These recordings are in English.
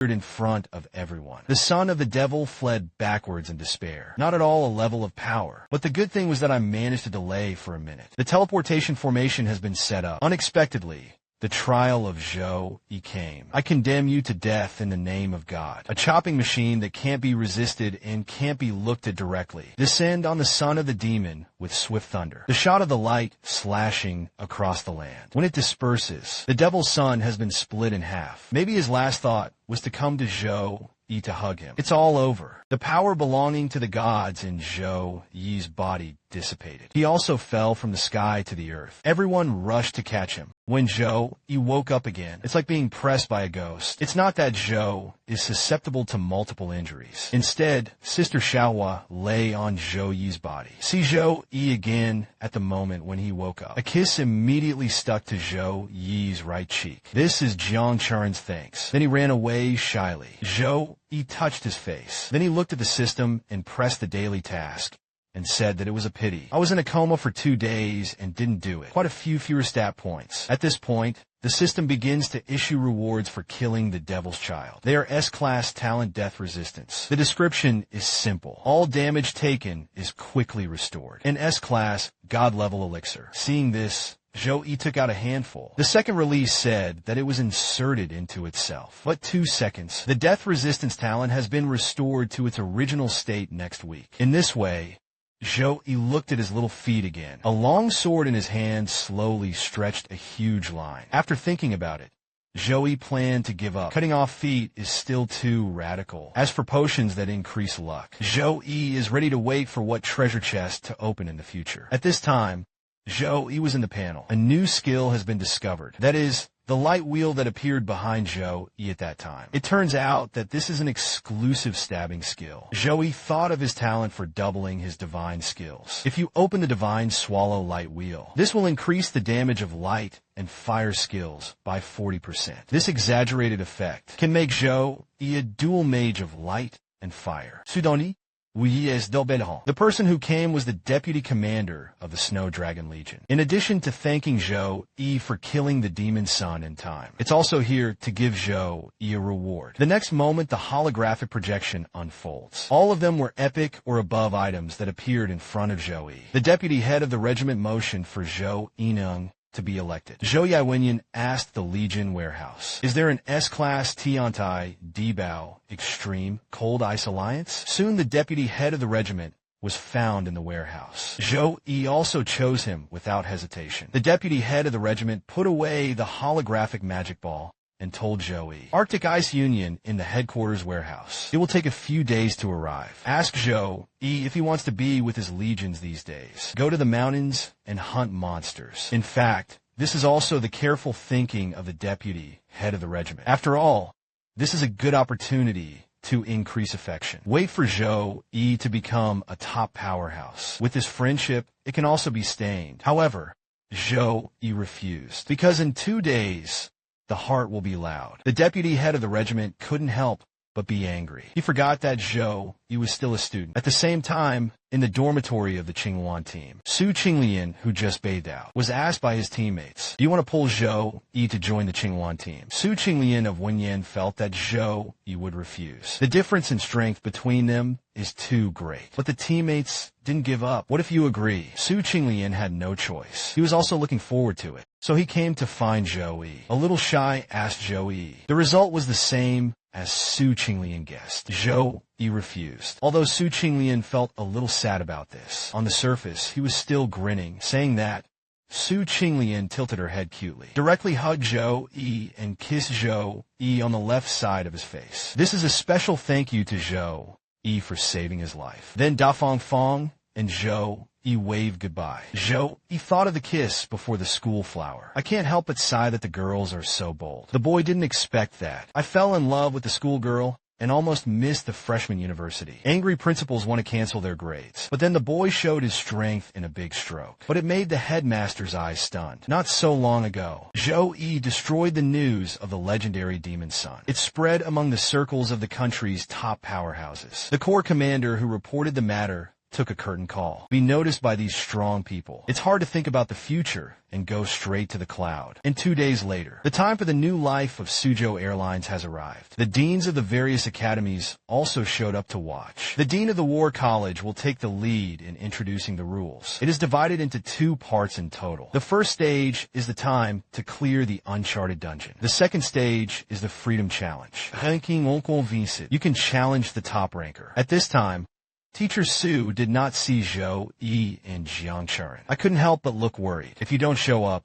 in front of everyone. The son of the devil fled backwards in despair. Not at all a level of power. But the good thing was that I managed to delay for a minute. The teleportation formation has been set up. Unexpectedly, the trial of Zhou Yi came. I condemn you to death in the name of God. A chopping machine that can't be resisted and can't be looked at directly. Descend on the son of the demon with swift thunder. The shot of the light slashing across the land. When it disperses, the devil's son has been split in half. Maybe his last thought was to come to Zhou Yi to hug him. It's all over. The power belonging to the gods in Zhou Yi's body dissipated. He also fell from the sky to the earth. Everyone rushed to catch him. When Zhou Yi woke up again, it's like being pressed by a ghost. It's not that Zhou is susceptible to multiple injuries. Instead, Sister Xiaohua lay on Zhou Yi's body. See Zhou Yi again at the moment when he woke up. A kiss immediately stuck to Zhou Yi's right cheek. This is Jiang Charin's thanks. Then he ran away shyly. Zhou Yi touched his face. Then he looked at the system and pressed the daily task and said that it was a pity. I was in a coma for 2 days and didn't do it. Quite a few fewer stat points. At this point, the system begins to issue rewards for killing the devil's child. They are S-class talent death resistance. The description is simple. All damage taken is quickly restored. An S-class God-level elixir. Seeing this, Zhou Yi took out a handful. The second release said that it was inserted into itself. But 2 seconds. The death resistance talent has been restored to its original state next week. In this way, Zhou Yi looked at his little feet again. A long sword in his hand slowly stretched a huge line. After thinking about it, Zhou Yi planned to give up. Cutting off feet is still too radical. As for potions that increase luck, Zhou Yi is ready to wait for what treasure chest to open in the future. At this time, Zhou Yi was in the panel. A new skill has been discovered. That is, the light wheel that appeared behind Zhou Yi at that time. It turns out that this is an exclusive stabbing skill. Zhou Yi thought of his talent for doubling his divine skills. If you open the divine swallow light wheel, this will increase the damage of light and fire skills by 40%. This exaggerated effect can make Zhou Yi a dual mage of light and fire. Sudoni? The person who came was the deputy commander of the Snow Dragon Legion. In addition to thanking Zhou Yi for killing the demon son in time, it's also here to give Zhou Yi a reward. The next moment, the holographic projection unfolds. All of them were epic or above items that appeared in front of Zhou Yi. The deputy head of the regiment motioned for Zhou Yineng to be elected. Zhou Yaiwenyan asked the Legion warehouse, "Is there an S-class Tiantai Debao Extreme Cold Ice Alliance?" Soon the deputy head of the regiment was found in the warehouse. Zhou Yi also chose him without hesitation. The deputy head of the regiment put away the holographic magic ball and told Zhou Yi, "Arctic Ice Union in the headquarters warehouse. It will take a few days to arrive. Ask Zhou Yi if he wants to be with his legions these days. Go to the mountains and hunt monsters." In fact, this is also the careful thinking of the deputy head of the regiment. After all, this is a good opportunity to increase affection. Wait for Zhou Yi to become a top powerhouse. With this friendship, it can also be stained. However, Zhou Yi refused, because in 2 days, the heart will be loud. The deputy head of the regiment couldn't help but be angry. He forgot that Zhou Yi was still a student. At the same time, in the dormitory of the Qingluan team, Su Qinglian, who just bathed out, was asked by his teammates, "Do you want to pull Zhou Yi to join the Qingluan team?" Su Qinglian of Wenyan felt that Zhou Yi would refuse. The difference in strength between them is too great. But the teammates didn't give up. "What if you agree?" Su Qinglian had no choice. He was also looking forward to it. So he came to find Zhou Yi. A little shy, asked Zhou Yi. The result was the same as Su Qinglian guessed. Zhou Yi refused. Although Su Qinglian felt a little sad about this, on the surface, he was still grinning, saying that Su Qinglian tilted her head cutely, directly hugged Zhou Yi and kissed Zhou Yi on the left side of his face. This is a special thank you to Zhou Yi for saving his life. Then Da Fong Fong and Zhou Yi waved goodbye. Zhou Yi thought of the kiss before the school flower. "I can't help but sigh that the girls are so bold." The boy didn't expect that. "I fell in love with the schoolgirl and almost missed the freshman university. Angry principals want to cancel their grades." But then the boy showed his strength in a big stroke. But it made the headmaster's eyes stunned. Not so long ago, Zhou Yi destroyed the news of the legendary demon son. It spread among the circles of the country's top powerhouses. The corps commander who reported the matter took a curtain call. Be noticed by these strong people. It's hard to think about the future and go straight to the cloud. And 2 days later, the time for the new life of Suzhou Airlines has arrived. The deans of the various academies also showed up to watch. The dean of the War College will take the lead in introducing the rules. It is divided into 2 parts in total. The first stage is the time to clear the uncharted dungeon. The second stage is the Freedom Challenge. Ranking inconvinced. You can challenge the top ranker. At this time, Teacher Su did not see Zhou Yi and Jiang Churen. I couldn't help but look worried. If you don't show up,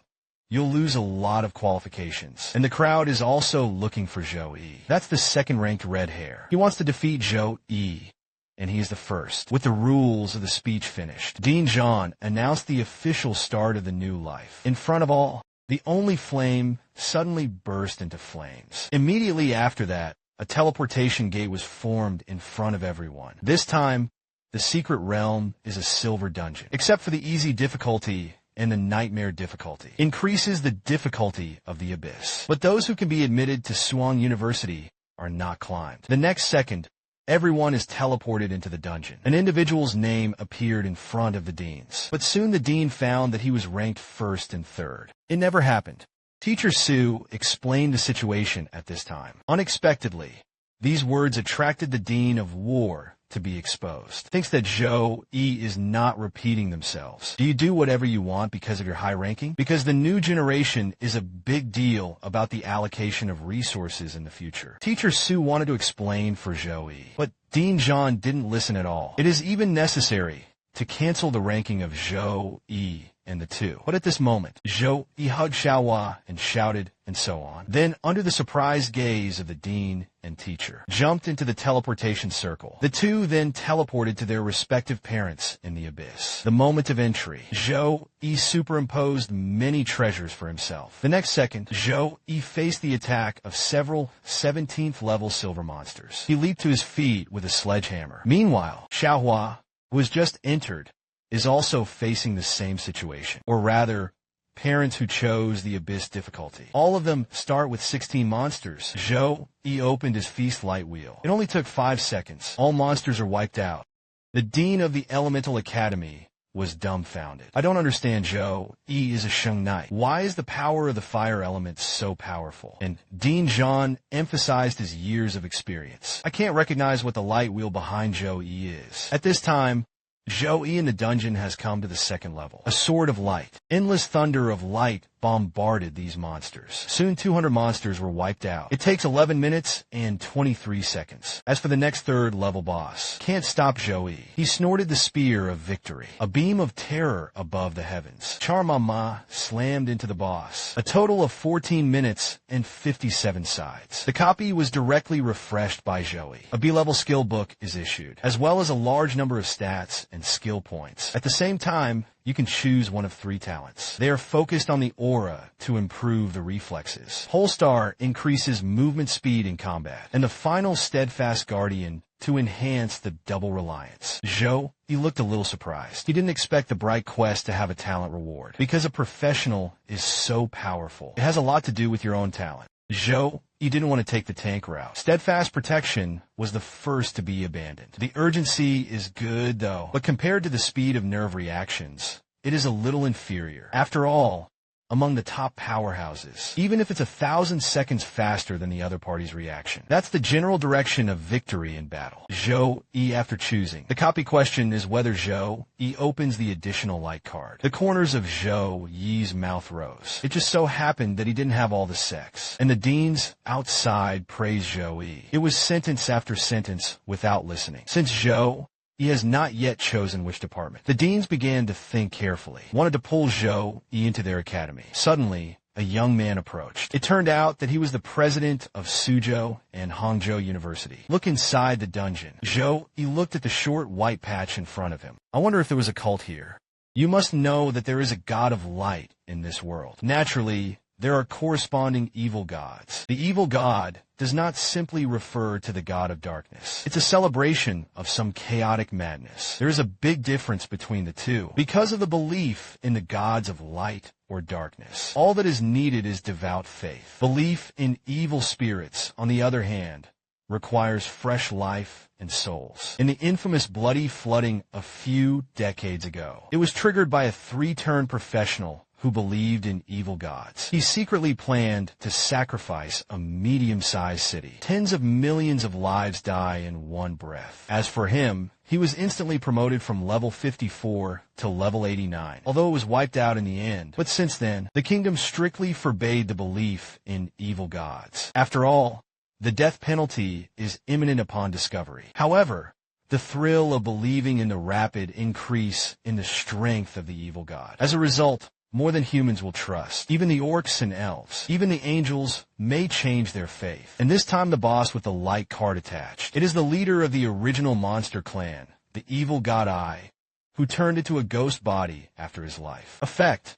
you'll lose a lot of qualifications. And the crowd is also looking for Zhou Yi. That's the second-ranked red hair. He wants to defeat Zhou Yi, and he is the first. With the rules of the speech finished, Dean Zhan announced the official start of the new life. In front of all, the only flame suddenly burst into flames. Immediately after that, a teleportation gate was formed in front of everyone. This time, the secret realm is a silver dungeon, except for the easy difficulty and the nightmare difficulty. Increases the difficulty of the abyss. But those who can be admitted to Suwon University are not climbed. The next second, everyone is teleported into the dungeon. An individual's name appeared in front of the deans. But soon the dean found that he was ranked first and third. It never happened. Teacher Su explained the situation at this time. Unexpectedly, these words attracted the Dean of War to be exposed. Thinks that Zhou Yi is not repeating themselves. Do you do whatever you want because of your high ranking? Because the new generation is a big deal about the allocation of resources in the future. Teacher Su wanted to explain for Zhou Yi, but Dean Zhan didn't listen at all. It is even necessary to cancel the ranking of Zhou Yi and the 2. But at this moment, Zhou Yi hugged Xiaohua and shouted and so on. Then, under the surprised gaze of the dean and teacher, jumped into the teleportation circle. The 2 then teleported to their respective parents in the abyss. The moment of entry, Zhou Yi superimposed many treasures for himself. The next second, Zhou Yi faced the attack of several 17th level silver monsters. He leaped to his feet with a sledgehammer. Meanwhile, Xiaohua, who has just entered, is also facing the same situation. Or rather, parents who chose the abyss difficulty. All of them start with 16 monsters. Zhou Yi opened his feast light wheel. It only took 5 seconds. All monsters are wiped out. The dean of the Elemental Academy was dumbfounded. I don't understand. Zhou Yi is a Sheng Knight. Why is the power of the fire element so powerful? And Dean Zhan emphasized his years of experience. I can't recognize what the light wheel behind Zhou Yi is. At this time, Zhou Yi in the dungeon has come to the second level. A sword of light. Endless thunder of light bombarded these monsters. Soon 200 monsters were wiped out. It takes 11 minutes and 23 seconds. As for the next third level boss, can't stop Zhou Yi. He snorted the spear of victory. A beam of terror above the heavens. Charmama slammed into the boss. A total of 14 minutes and 57 sides. The copy was directly refreshed by Zhou Yi. A B-level skill book is issued, as well as a large number of stats and skill points. At the same time, you can choose one of 3 talents. They are focused on the aura to improve the reflexes. Polestar increases movement speed in combat. And the final Steadfast Guardian to enhance the double reliance. Zhou, he looked a little surprised. He didn't expect the Bright Quest to have a talent reward. Because a professional is so powerful, it has a lot to do with your own talent. Zhou, he didn't want to take the tank route. Steadfast Protection was the first to be abandoned. The urgency is good, though, but compared to the speed of nerve reactions, it is a little inferior. After all, among the top powerhouses, even if it's 1,000 seconds faster than the other party's reaction. That's the general direction of victory in battle. Zhou Yi after choosing. The copy question is whether Zhou Yi opens the additional light card. The corners of Zhou Yi's mouth rose. It just so happened that he didn't have all the sex. And the deans outside praised Zhou Yi. It was sentence after sentence without listening. Since Zhou He has not yet chosen which department. The deans began to think carefully, wanted to pull Zhou Yi into their academy. Suddenly, a young man approached. It turned out that he was the president of Suzhou and Hangzhou University. Look inside the dungeon. Zhou Yi looked at the short white patch in front of him. I wonder if there was a cult here. You must know that there is a god of light in this world. Naturally, there are corresponding evil gods. The evil god does not simply refer to the god of darkness. It's a celebration of some chaotic madness. There is a big difference between the two. Because of the belief in the gods of light or darkness, all that is needed is devout faith. Belief in evil spirits, on the other hand, requires fresh life and souls. In the infamous bloody flooding a few decades ago, it was triggered by a 3-turn professional who believed in evil gods. He secretly planned to sacrifice a medium-sized city. Tens of millions of lives die in one breath. As for him, he was instantly promoted from level 54 to level 89, although it was wiped out in the end. But since then, the kingdom strictly forbade the belief in evil gods. After all, the death penalty is imminent upon discovery. However, the thrill of believing in the rapid increase in the strength of the evil god. As a result, more than humans will trust. Even the orcs and elves, even the angels may change their faith. And this time the boss with the light card attached. It is the leader of the original monster clan, the evil god Eye, who turned into a ghost body after his life. Effect: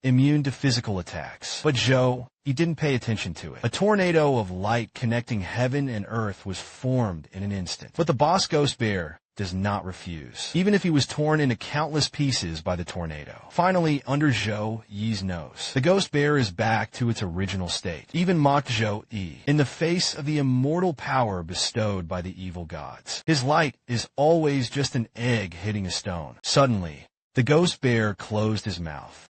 immune to physical attacks. But Joe, he didn't pay attention to it. A tornado of light connecting heaven and earth was formed in an instant. But the boss ghost bear does not refuse, even if he was torn into countless pieces by the tornado. Finally, under Zhou Yi's nose, the ghost bear is back to its original state, even mocked Zhou Yi, in the face of the immortal power bestowed by the evil gods. His light is always just an egg hitting a stone. Suddenly, the ghost bear closed his mouth.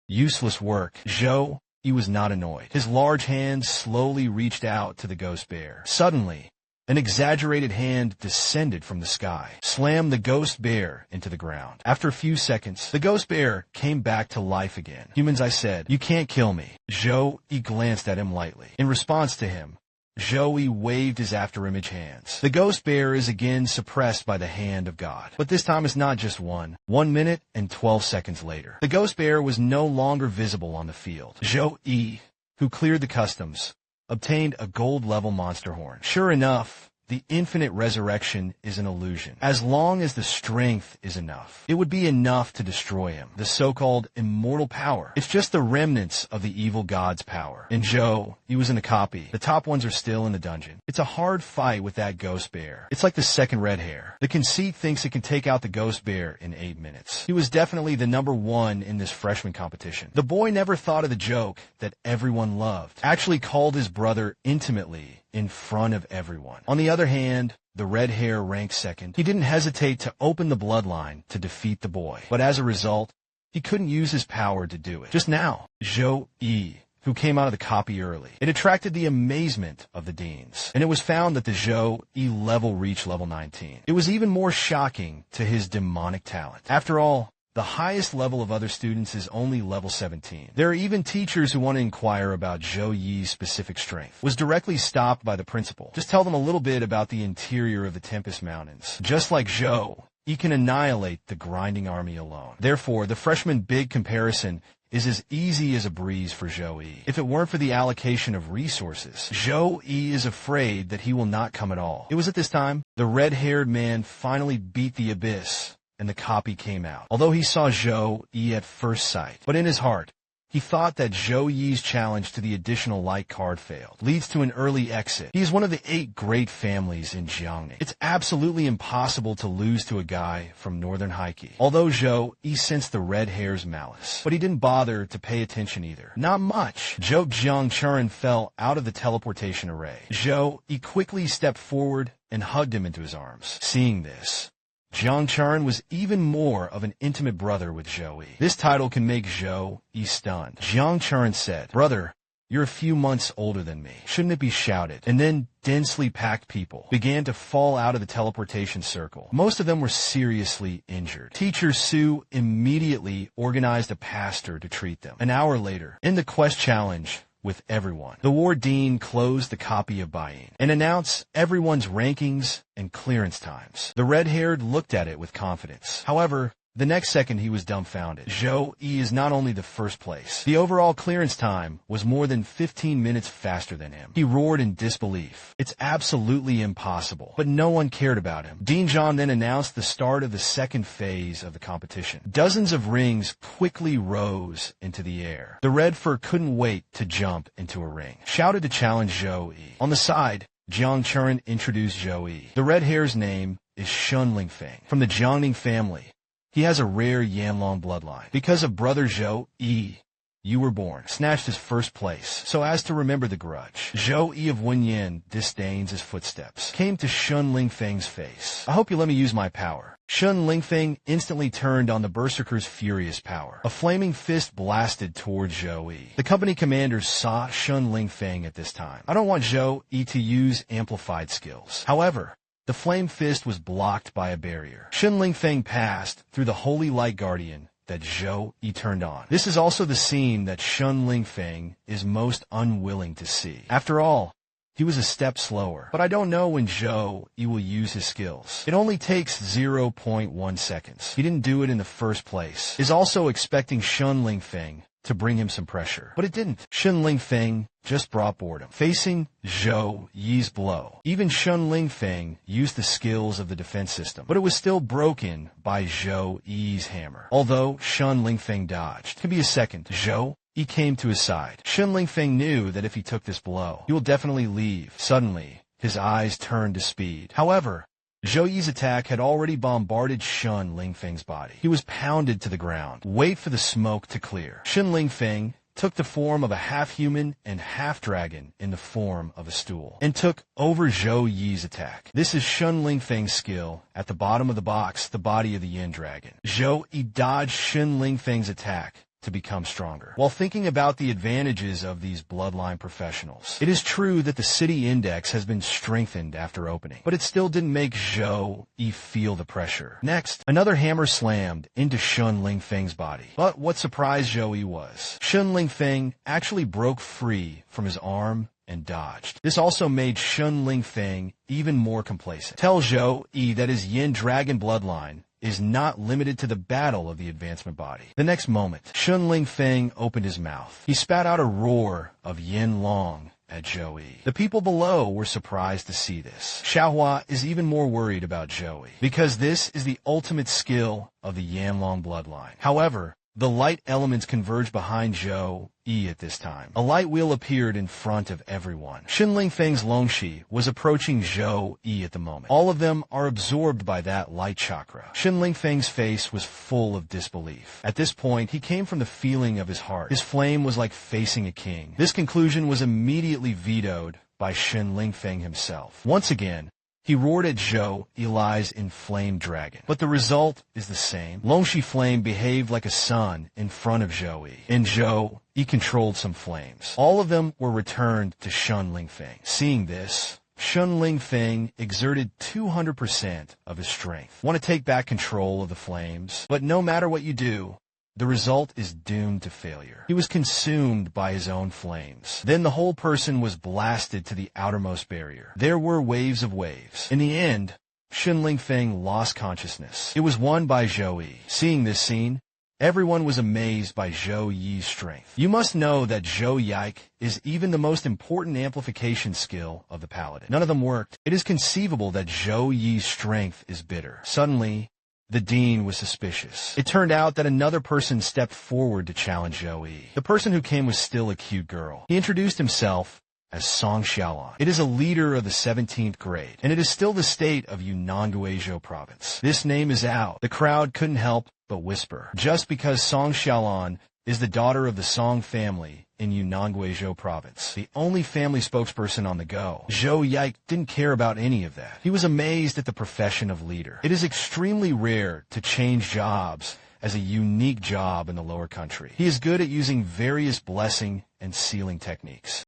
Useless work. Zhou, he was not annoyed. His large hand slowly reached out to the ghost bear. Suddenly, an exaggerated hand descended from the sky, slammed the ghost bear into the ground. After a few seconds, the ghost bear came back to life again. Humans, I said, you can't kill me. Zhou, he glanced at him lightly. In response to him, Zhou Yi waved his afterimage hands. The ghost bear is again suppressed by the hand of God. But this time it's not just 1 minute and 12 seconds later. The ghost bear was no longer visible on the field. Zhou Yi, who cleared the customs, obtained a gold-level monster horn. Sure enough, the infinite resurrection is an illusion. As long as the strength is enough, it would be enough to destroy him. The so-called immortal power. It's just the remnants of the evil god's power. And Zhou, he was in a copy. The top ones are still in the dungeon. It's a hard fight with that ghost bear. It's like the second red hair. The conceit thinks it can take out the ghost bear in 8 minutes. He was definitely the #1 in this freshman competition. The boy never thought of the joke that everyone loved. Actually called his brother intimately in front of everyone. On the other hand, the red hair ranked second. He didn't hesitate to open the bloodline to defeat the boy. But as a result, he couldn't use his power to do it. Just now, Zhou Yi, who came out of the copy early, it attracted the amazement of the deans. And it was found that the Zhou Yi level reached level 19. It was even more shocking to his demonic talent. After all, the highest level of other students is only level 17. There are even teachers who want to inquire about Zhou Yi's specific strength. Was directly stopped by the principal. Just tell them a little bit about the interior of the Tempest Mountains. Just like Zhou, he can annihilate the grinding army alone. Therefore, the freshman big comparison is as easy as a breeze for Zhou Yi. If it weren't for the allocation of resources, Zhou Yi is afraid that he will not come at all. It was at this time, the red-haired man finally beat the abyss, and the copy came out. Although he saw Zhou Yi at first sight, but in his heart, he thought that Zhou Yi's challenge to the additional light card failed. Leads to an early exit. He is one of the 8 great families in Jiangning. It's absolutely impossible to lose to a guy from northern Heike. Although Zhou Yi sensed the red hair's malice, but he didn't bother to pay attention either. Not much. Zhou Jiangchuren fell out of the teleportation array. Zhou Yi quickly stepped forward and hugged him into his arms. Seeing this, Jiang Churen was even more of an intimate brother with Zhou Yi. This title can make Zhou Yi stunned. Jiang Churen said, "Brother, you're a few months older than me. Shouldn't it be shouted?" And then densely packed people began to fall out of the teleportation circle. Most of them were seriously injured. Teacher Su immediately organized a pastor to treat them. An hour later, in the quest challenge, with everyone, the ward dean closed the copy of Bayin and announced everyone's rankings and clearance times. The red-haired looked at it with confidence. However, the next second he was dumbfounded. Zhou Yi is not only the first place. The overall clearance time was more than 15 minutes faster than him. He roared in disbelief. It's absolutely impossible. But no one cared about him. Dean Zhang then announced the start of the second phase of the competition. Dozens of rings quickly rose into the air. The red fur couldn't wait to jump into a ring. Shouted to challenge Zhou Yi. On the side, Jiang Churen introduced Zhou Yi. The red hair's name is Shun Lingfeng, from the Jiangning family, he has a rare Yanlong bloodline. Because of brother Zhou Yi, you were born, snatched his first place, so as to remember the grudge. Zhou Yi of Wenyan disdains his footsteps, came to shun Ling Feng's face. I hope you let me use my power. Shun Lingfeng instantly turned on the Berserker's furious power. A flaming fist blasted towards Zhou Yi. The company commanders saw Shun Lingfeng at this time. I don't want Zhou Yi to use amplified skills. However, the flame fist was blocked by a barrier. Shun Lingfeng passed through the Holy Light Guardian that Zhou Yi turned on. This is also the scene that Shun Lingfeng is most unwilling to see. After all, he was a step slower, but I don't know when Zhou Yi will use his skills. It only takes 0.1 seconds. He didn't do it in the first place. Is also expecting Shun Lingfeng to bring him some pressure, but it didn't. Shun Lingfeng just brought boredom. Facing Zhou Yi's blow, even Shun Lingfeng used the skills of the defense system, but it was still broken by Zhou Yi's hammer. Although Shun Lingfeng dodged. Could be a second. Zhou Yi came to his side. Shun Lingfeng knew that if he took this blow, he will definitely leave. Suddenly, his eyes turned to speed. However, Zhou Yi's attack had already bombarded Shun Lingfeng's body. He was pounded to the ground. Wait for the smoke to clear. Shun Lingfeng took the form of a half-human and half-dragon in the form of a stool, and took over Zhou Yi's attack. This is Shun Lingfeng's skill. At the bottom of the box, the body of the Yin Dragon. Zhou Yi dodged Shun Lingfeng's attack to become stronger. While thinking about the advantages of these bloodline professionals, it is true that the city index has been strengthened after opening, but it still didn't make Zhou Yi feel the pressure. Next, another hammer slammed into Shun Lingfeng's body. But what surprised Zhou Yi was, Shun Lingfeng actually broke free from his arm and dodged. This also made Shun Lingfeng even more complacent. Tell Zhou Yi that his Yin Dragon bloodline is not limited to the battle of the advancement body. The next moment, Shun Lingfeng opened his mouth. He spat out a roar of Yin Long at Zhou Yi. The people below were surprised to see this. Xiaohua is even more worried about Zhou Yi, because this is the ultimate skill of the Yanlong bloodline. However, the light elements converged behind Zhou Yi at this time. A light wheel appeared in front of everyone. Shun Lingfeng's Longxi was approaching Zhou Yi at the moment. All of them are absorbed by that light chakra. Shun Lingfeng's face was full of disbelief. At this point, he came from the feeling of his heart. His flame was like facing a king. This conclusion was immediately vetoed by Shun Lingfeng himself. Once again, he roared at Zhou Yi's inflamed dragon. But the result is the same. Longxi flame behaved like a sun in front of Zhou Yi, and Zhou Yi controlled some flames. All of them were returned to Shun Lingfeng. Seeing this, Shun Lingfeng exerted 200% of his strength. Want to take back control of the flames, but no matter what you do, the result is doomed to failure. He was consumed by his own flames. Then the whole person was blasted to the outermost barrier. There were waves of waves. In the end, Shun Lingfeng lost consciousness. It was won by Zhou Yi. Seeing this scene, everyone was amazed by Zhou Yi's strength. You must know that Zhou Yi is even the most important amplification skill of the Paladin. None of them worked. It is conceivable that Zhou Yi's strength is bitter. Suddenly, the dean was suspicious. It turned out that another person stepped forward to challenge Zhou Yi. The person who came was still a cute girl. He introduced himself as Song Xiaolan. It is a leader of the 17th grade, and it is still the state of Yunnan Guizhou province. This name is out. The crowd couldn't help but whisper. Just because Song Xiaolan is the daughter of the Song family in Yunnan Guizhou province, the only family spokesperson on the go, Zhou Yi didn't care about any of that. He was amazed at the profession of leader. It is extremely rare to change jobs as a unique job in the lower country. He is good at using various blessing and sealing techniques.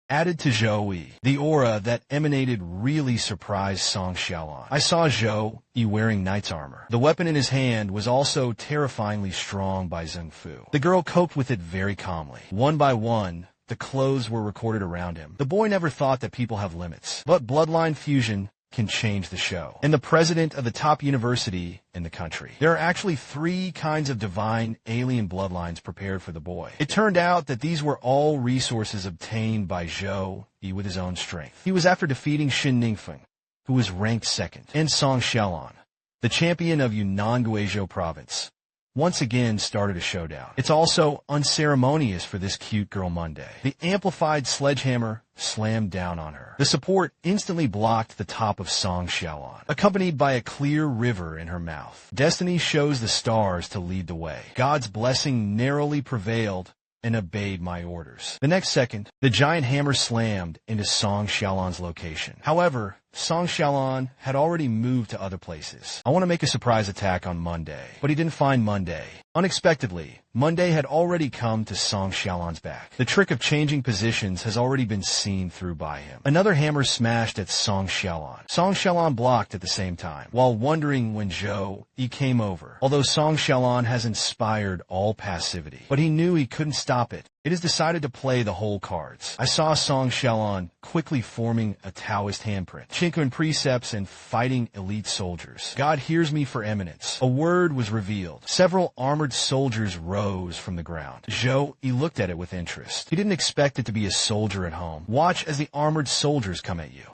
Added to Zhou Yi, the aura that emanated really surprised Song Xiaolan. I saw Zhou Yi wearing knight's armor. The weapon in his hand was also terrifyingly strong by Zheng Fu. The girl coped with it very calmly. One by one, the clothes were recorded around him. The boy never thought that people have limits, but bloodline fusion can change the show. And the president of the top university in the country. There are actually 3 kinds of divine alien bloodlines prepared for the boy. It turned out that these were all resources obtained by Zhou Yi with his own strength. He was after defeating Shun Ningfeng, who was ranked 2nd, and Song Xiaolan, the champion of Yunnan Guizhou province, once again started a showdown. It's also unceremonious for this cute girl Monday. The amplified sledgehammer slammed down on her. The support instantly blocked the top of Song Xiaolon, accompanied by a clear river in her mouth. Destiny shows the stars to lead the way. God's blessing narrowly prevailed and obeyed my orders. The next second, the giant hammer slammed into Song Xiaolon's location. However, Song Xiaolon had already moved to other places. I want to make a surprise attack on Monday, but he didn't find Monday. Unexpectedly, Monday had already come to Song Xiaolon's back. The trick of changing positions has already been seen through by him. Another hammer smashed at Song Xiaolon. Song Xiaolon blocked at the same time, while wondering when Zhou Yi came over. Although Song Xiaolon has inspired all passivity, but he knew he couldn't stop it. It has decided to play the whole cards. I saw Song Xiaolon quickly forming a Taoist handprint, Chinquan precepts, and fighting elite soldiers. God hears me for eminence. A word was revealed. Several armored soldiers rose from the ground. Zhou Yi looked at it with interest. He didn't expect it to be a soldier at home. Watch as the armored soldiers come at you.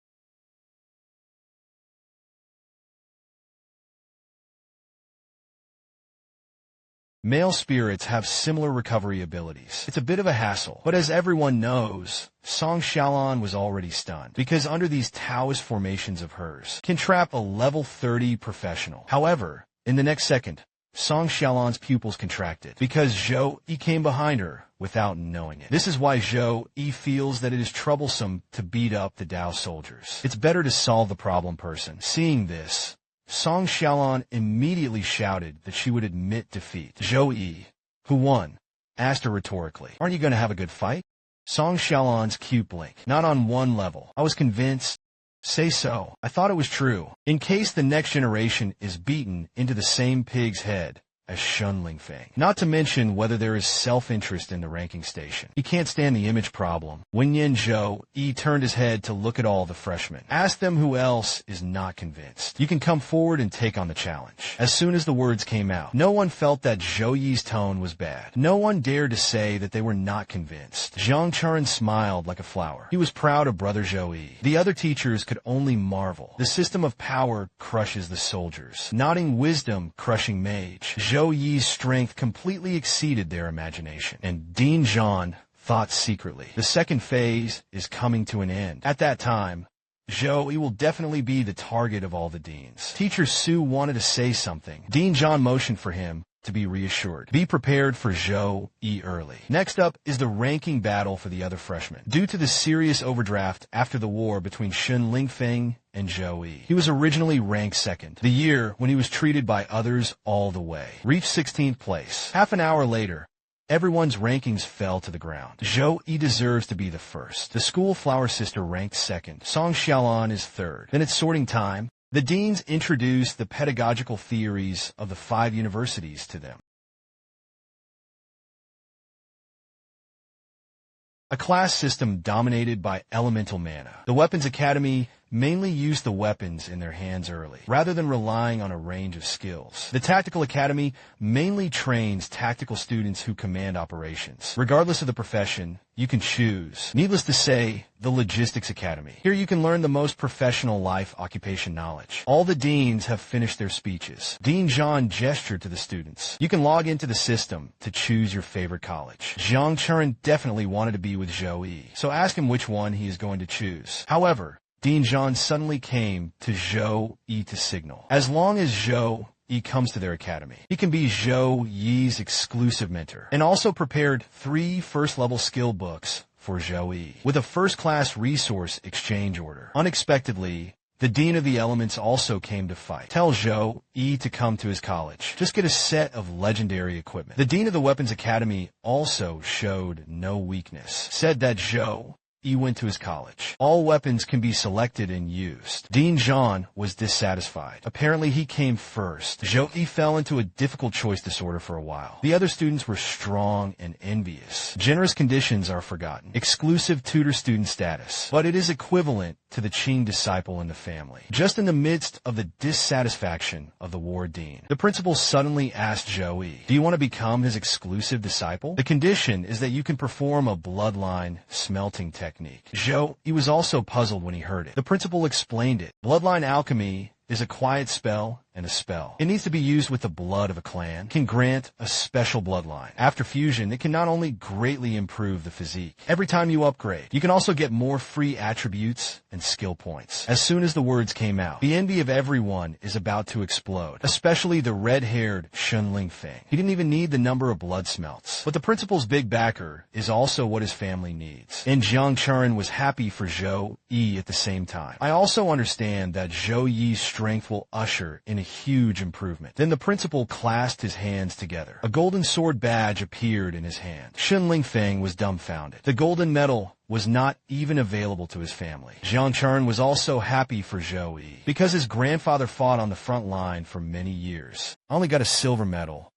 Male spirits have similar recovery abilities. It's a bit of a hassle, but as everyone knows, Song Xiaolon was already stunned, because under these Taoist formations of hers, can trap a level 30 professional. However, in the next second, Song Xiaolon's pupils contracted, because Zhou Yi came behind her without knowing it. This is why Zhou Yi feels that it is troublesome to beat up the Dao soldiers. It's better to solve the problem person. Seeing this, Song Xiaolon immediately shouted that she would admit defeat. Zhou Yi, who won, asked her rhetorically, "Aren't you going to have a good fight?" Song Xiaolon's cute blink. "Not on one level. I was convinced." "Say so. I thought it was true. In case the next generation is beaten into the same pig's head as Shun Lingfeng. Not to mention whether there is self-interest in the ranking station. He can't stand the image problem." Wenyan Zhou Yi turned his head to look at all the freshmen. "Ask them who else is not convinced. You can come forward and take on the challenge." As soon as the words came out, no one felt that Zhou Yi's tone was bad. No one dared to say that they were not convinced. Zhang Churen smiled like a flower. He was proud of brother Zhou Yi. The other teachers could only marvel. The system of power crushes the soldiers. Nodding wisdom crushing mage. Zhou Yi's strength completely exceeded their imagination, and Dean Zhan thought secretly, the second phase is coming to an end. At that time, Zhou Yi will definitely be the target of all the deans. Teacher Su wanted to say something. Dean Zhan motioned for him to be reassured. Be prepared for Zhou Yi early. Next up is the ranking battle for the other freshmen. Due to the serious overdraft after the war between Shun Lingfeng and Zhou Yi, he was originally ranked second. The year when he was treated by others all the way. Reached 16th place. Half an hour later, everyone's rankings fell to the ground. Zhou Yi deserves to be the first. The school flower sister ranked second. Song Xiaolon is third. Then it's sorting time. The deans introduced the pedagogical theories of the 5 universities to them. A class system dominated by elemental mana. The Weapons Academy mainly used the weapons in their hands early, rather than relying on a range of skills. The Tactical Academy mainly trains tactical students who command operations. Regardless of the profession, you can choose. Needless to say, the Logistics Academy. Here you can learn the most professional life occupation knowledge. All the deans have finished their speeches. Dean Zhan gestured to the students. You can log into the system to choose your favorite college. Zhang Churen definitely wanted to be with Zhou Yi, so ask him which one he is going to choose. However, Dean Zhan suddenly came to Zhou Yi to signal. As long as Zhou Yi comes to their academy, he can be Zhou Yi's exclusive mentor, and also prepared 3 first-level skill books for Zhou Yi, with a first-class resource exchange order. Unexpectedly, the Dean of the Elements also came to fight. Tell Zhou Yi to come to his college. Just get a set of legendary equipment. The Dean of the Weapons Academy also showed no weakness. Said that Zhou Yi went to his college. All weapons can be selected and used. Dean Zhan was dissatisfied. Apparently he came first. Zhou Yi fell into a difficult choice disorder for a while. The other students were strong and envious. Generous conditions are forgotten. Exclusive tutor student status. But it is equivalent to the Qing disciple in the family. Just in the midst of the dissatisfaction of the war dean, the principal suddenly asked Zhou Yi, "Do you want to become his exclusive disciple? The condition is that you can perform a bloodline smelting technique." Zhou Yi was also puzzled when he heard it. The principal explained it. Bloodline alchemy is a quiet spell and a spell. It needs to be used with the blood of a clan, can grant a special bloodline. After fusion, it can not only greatly improve the physique. Every time you upgrade, you can also get more free attributes and skill points. As soon as the words came out, the envy of everyone is about to explode, especially the red-haired Shunling Feng. He didn't even need the number of blood smelts. But the principal's big backer is also what his family needs. And Jiang Chuan was happy for Zhou Yi at the same time. I also understand that Zhou Yi's strength will usher in a huge improvement. Then the principal clasped his hands together. A golden sword badge appeared in his hand. Shunling Feng was dumbfounded. The golden medal was not even available to his family. Jiang Chuan was also happy for Zhou Yi because his grandfather fought on the front line for many years. I only got a silver medal.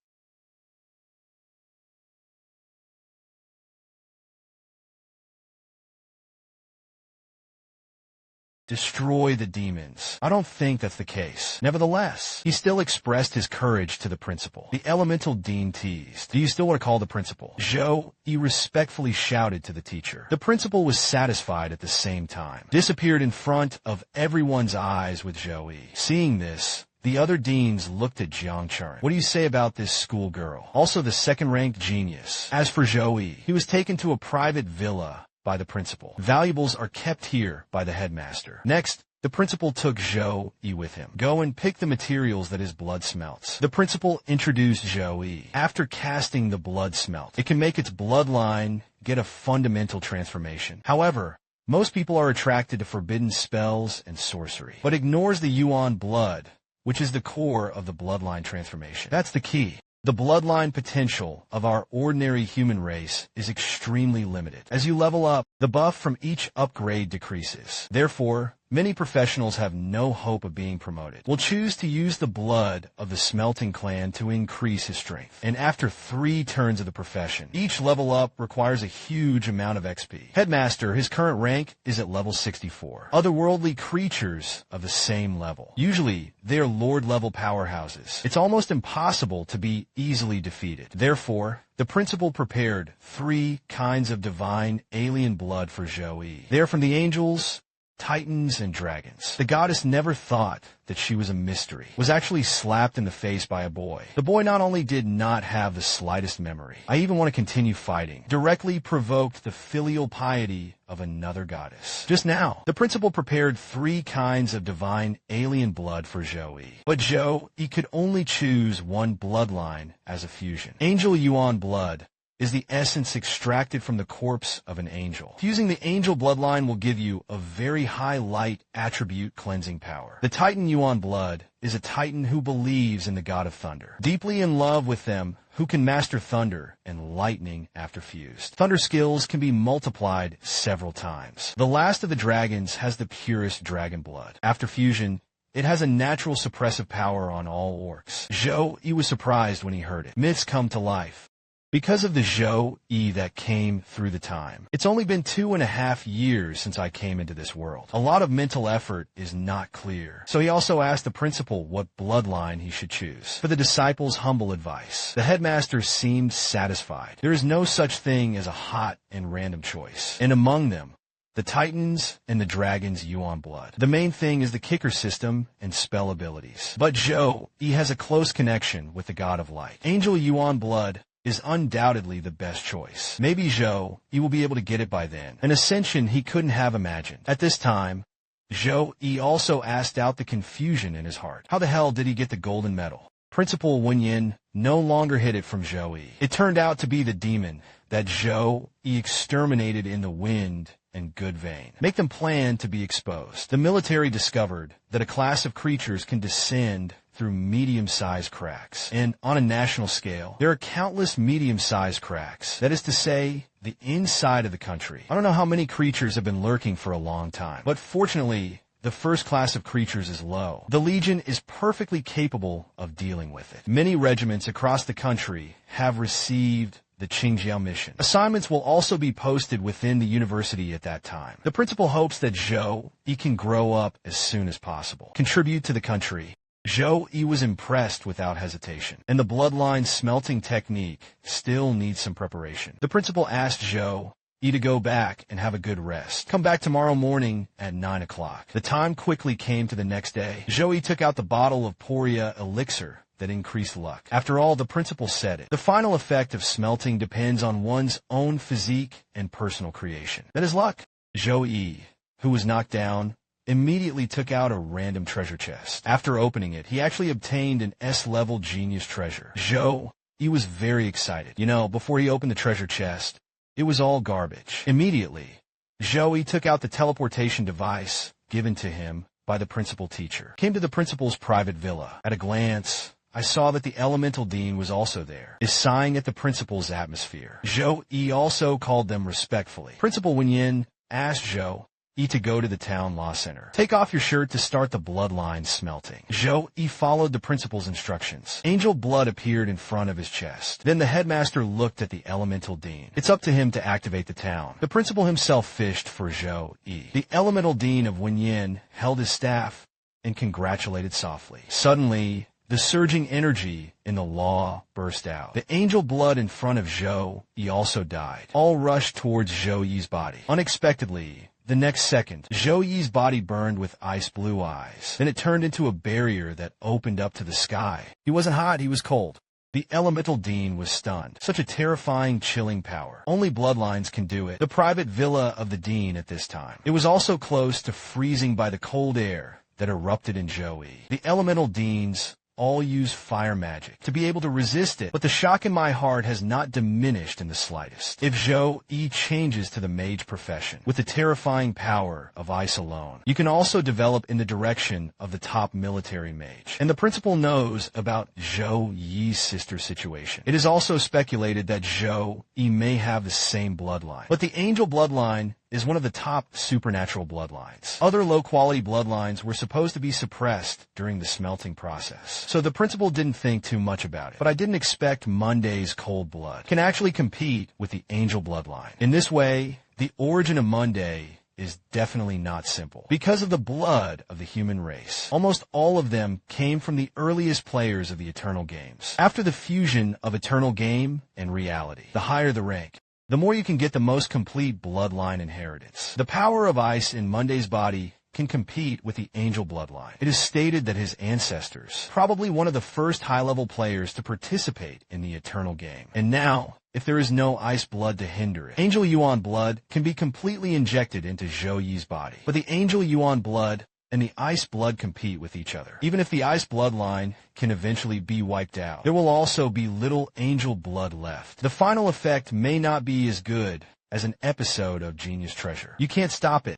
Destroy the demons. I don't think that's the case. Nevertheless, he still expressed his courage to the principal. The elemental dean teased. Do you still want to call the principal? Zhou Yi respectfully shouted to the teacher. The principal was satisfied at the same time. Disappeared in front of everyone's eyes with Zhou Yi. Seeing this, the other deans looked at Jiang Chuan. What do you say about this schoolgirl? Also the second-ranked genius. As for Zhou Yi, he was taken to a private villa by the principal. Valuables are kept here by the headmaster. Next, the principal took Zhou Yi with him. Go and pick the materials that his blood smelts. The principal introduced Zhou Yi. After casting the blood smelt, it can make its bloodline get a fundamental transformation. However, most people are attracted to forbidden spells and sorcery, but ignores the Yuan blood, which is the core of the bloodline transformation. That's the key. The bloodline potential of our ordinary human race is extremely limited. As you level up, the buff from each upgrade decreases. Therefore, many professionals have no hope of being promoted. Will choose to use the blood of the smelting clan to increase his strength. And after 3 turns of the profession, each level up requires a huge amount of XP. Headmaster, his current rank is at level 64. Otherworldly creatures of the same level. Usually, they are lord-level powerhouses. It's almost impossible to be easily defeated. Therefore, the principal prepared 3 kinds of divine alien blood for Zhou Yi. They are from the angels, titans, and dragons. The goddess never thought that she was a mystery, was actually slapped in the face by a boy. The boy not only did not have the slightest memory, I even want to continue fighting, directly provoked the filial piety of another goddess. Just now, the principal prepared 3 kinds of divine alien blood for Zhou Yi. But Zhou Yi could only choose one bloodline as a fusion. Angel Yuan blood is the essence extracted from the corpse of an angel. Fusing the angel bloodline will give you a very high light attribute cleansing power. The Titan Yuan blood is a Titan who believes in the god of thunder, deeply in love with them, who can master thunder and lightning after fused. Thunder skills can be multiplied several times. The last of the dragons has the purest dragon blood. After fusion, it has a natural suppressive power on all orcs. Zhou Yi was surprised when he heard it. Myths come to life because of the Zhou Yi that came through the time. It's only been 2.5 years since I came into this world. A lot of mental effort is not clear. So he also asked the principal what bloodline he should choose. For the disciples' humble advice, the headmaster seemed satisfied. There is no such thing as a hot and random choice. And among them, the Titans and the Dragons Yuan blood. The main thing is the kicker system and spell abilities. But Zhou Yi has a close connection with the god of light. Angel Yuan blood is undoubtedly the best choice. Maybe Zhou Yi will be able to get it by then. An ascension he couldn't have imagined. At this time, Zhou Yi also asked out the confusion in his heart. How the hell did he get the golden medal? Principal Wenyin no longer hid it from Zhou Yi. It turned out to be the demon that Zhou Yi exterminated in the wind and good vein. Make them plan to be exposed. The military discovered that a class of creatures can descend through medium-sized cracks. And on a national scale, there are countless medium-sized cracks. That is to say, the inside of the country. I don't know how many creatures have been lurking for a long time, but fortunately, the first class of creatures is low. The Legion is perfectly capable of dealing with it. Many regiments across the country have received the Qingjiao mission. Assignments will also be posted within the university at that time. The principal hopes that Zhou Yi can grow up as soon as possible, contribute to the country. Zhou Yi was impressed without hesitation, and the bloodline smelting technique still needs some preparation. The principal asked Zhou E to go back and have a good rest. Come back tomorrow morning at 9 o'clock. The time quickly came to the next day. Joey took out the bottle of Poria elixir that increased luck. After all, the principal said it. The final effect of smelting depends on one's own physique and personal creation. That is luck. Joey, who was knocked down, immediately took out a random treasure chest. After opening it, he actually obtained an S-level genius treasure. He was very excited. Before he opened the treasure chest, it was all garbage. Immediately, Joey took out the teleportation device given to him by the principal teacher. Came to the principal's private villa. At a glance, I saw that the elemental dean was also there, is sighing at the principal's atmosphere. Joey also called them respectfully. Principal Wenyin asked Joey to go to the town law center. Take off your shirt to start the bloodline smelting. Joey followed the principal's instructions. Angel blood appeared in front of his chest. Then the headmaster looked at the elemental dean. It's up to him to activate the town. The principal himself fished for Joey. The elemental dean of Wenyin held his staff and congratulated softly. Suddenly, the surging energy in the law burst out. The angel blood in front of Joey also died. All rushed towards Joey's body. Unexpectedly, the next second, Joey's body burned with ice blue eyes. Then it turned into a barrier that opened up to the sky. He wasn't hot, he was cold. The elemental dean was stunned. Such a terrifying, chilling power. Only bloodlines can do it. The private villa of the dean at this time. It was also close to freezing by the cold air that erupted in Joey. The elemental deans all use fire magic to be able to resist it, but the shock in my heart has not diminished in the slightest. If Joey changes to the mage profession with the terrifying power of ice alone, you can also develop in the direction of the top military mage. And the principal knows about Joey's sister situation. It is also speculated that Joey may have the same bloodline, but the angel bloodline is one of the top supernatural bloodlines. Other low-quality bloodlines were supposed to be suppressed during the smelting process, so the principal didn't think too much about it. But I didn't expect Monday's cold blood can actually compete with the angel bloodline. In this way, the origin of Monday is definitely not simple. Because of the blood of the human race, almost all of them came from the earliest players of the Eternal Games. After the fusion of Eternal Game and reality, the higher the rank, the more you can get the most complete bloodline inheritance. The power of ice in Monday's body can compete with the angel bloodline. It is stated that his ancestors, probably one of the first high-level players to participate in the Eternal Game. And now, if there is no ice blood to hinder it, Angel Yuan blood can be completely injected into Joey's body. But the Angel Yuan blood and the ice blood compete with each other. Even if the ice bloodline can eventually be wiped out, there will also be little angel blood left. The final effect may not be as good as an episode of Genius Treasure. You can't stop it.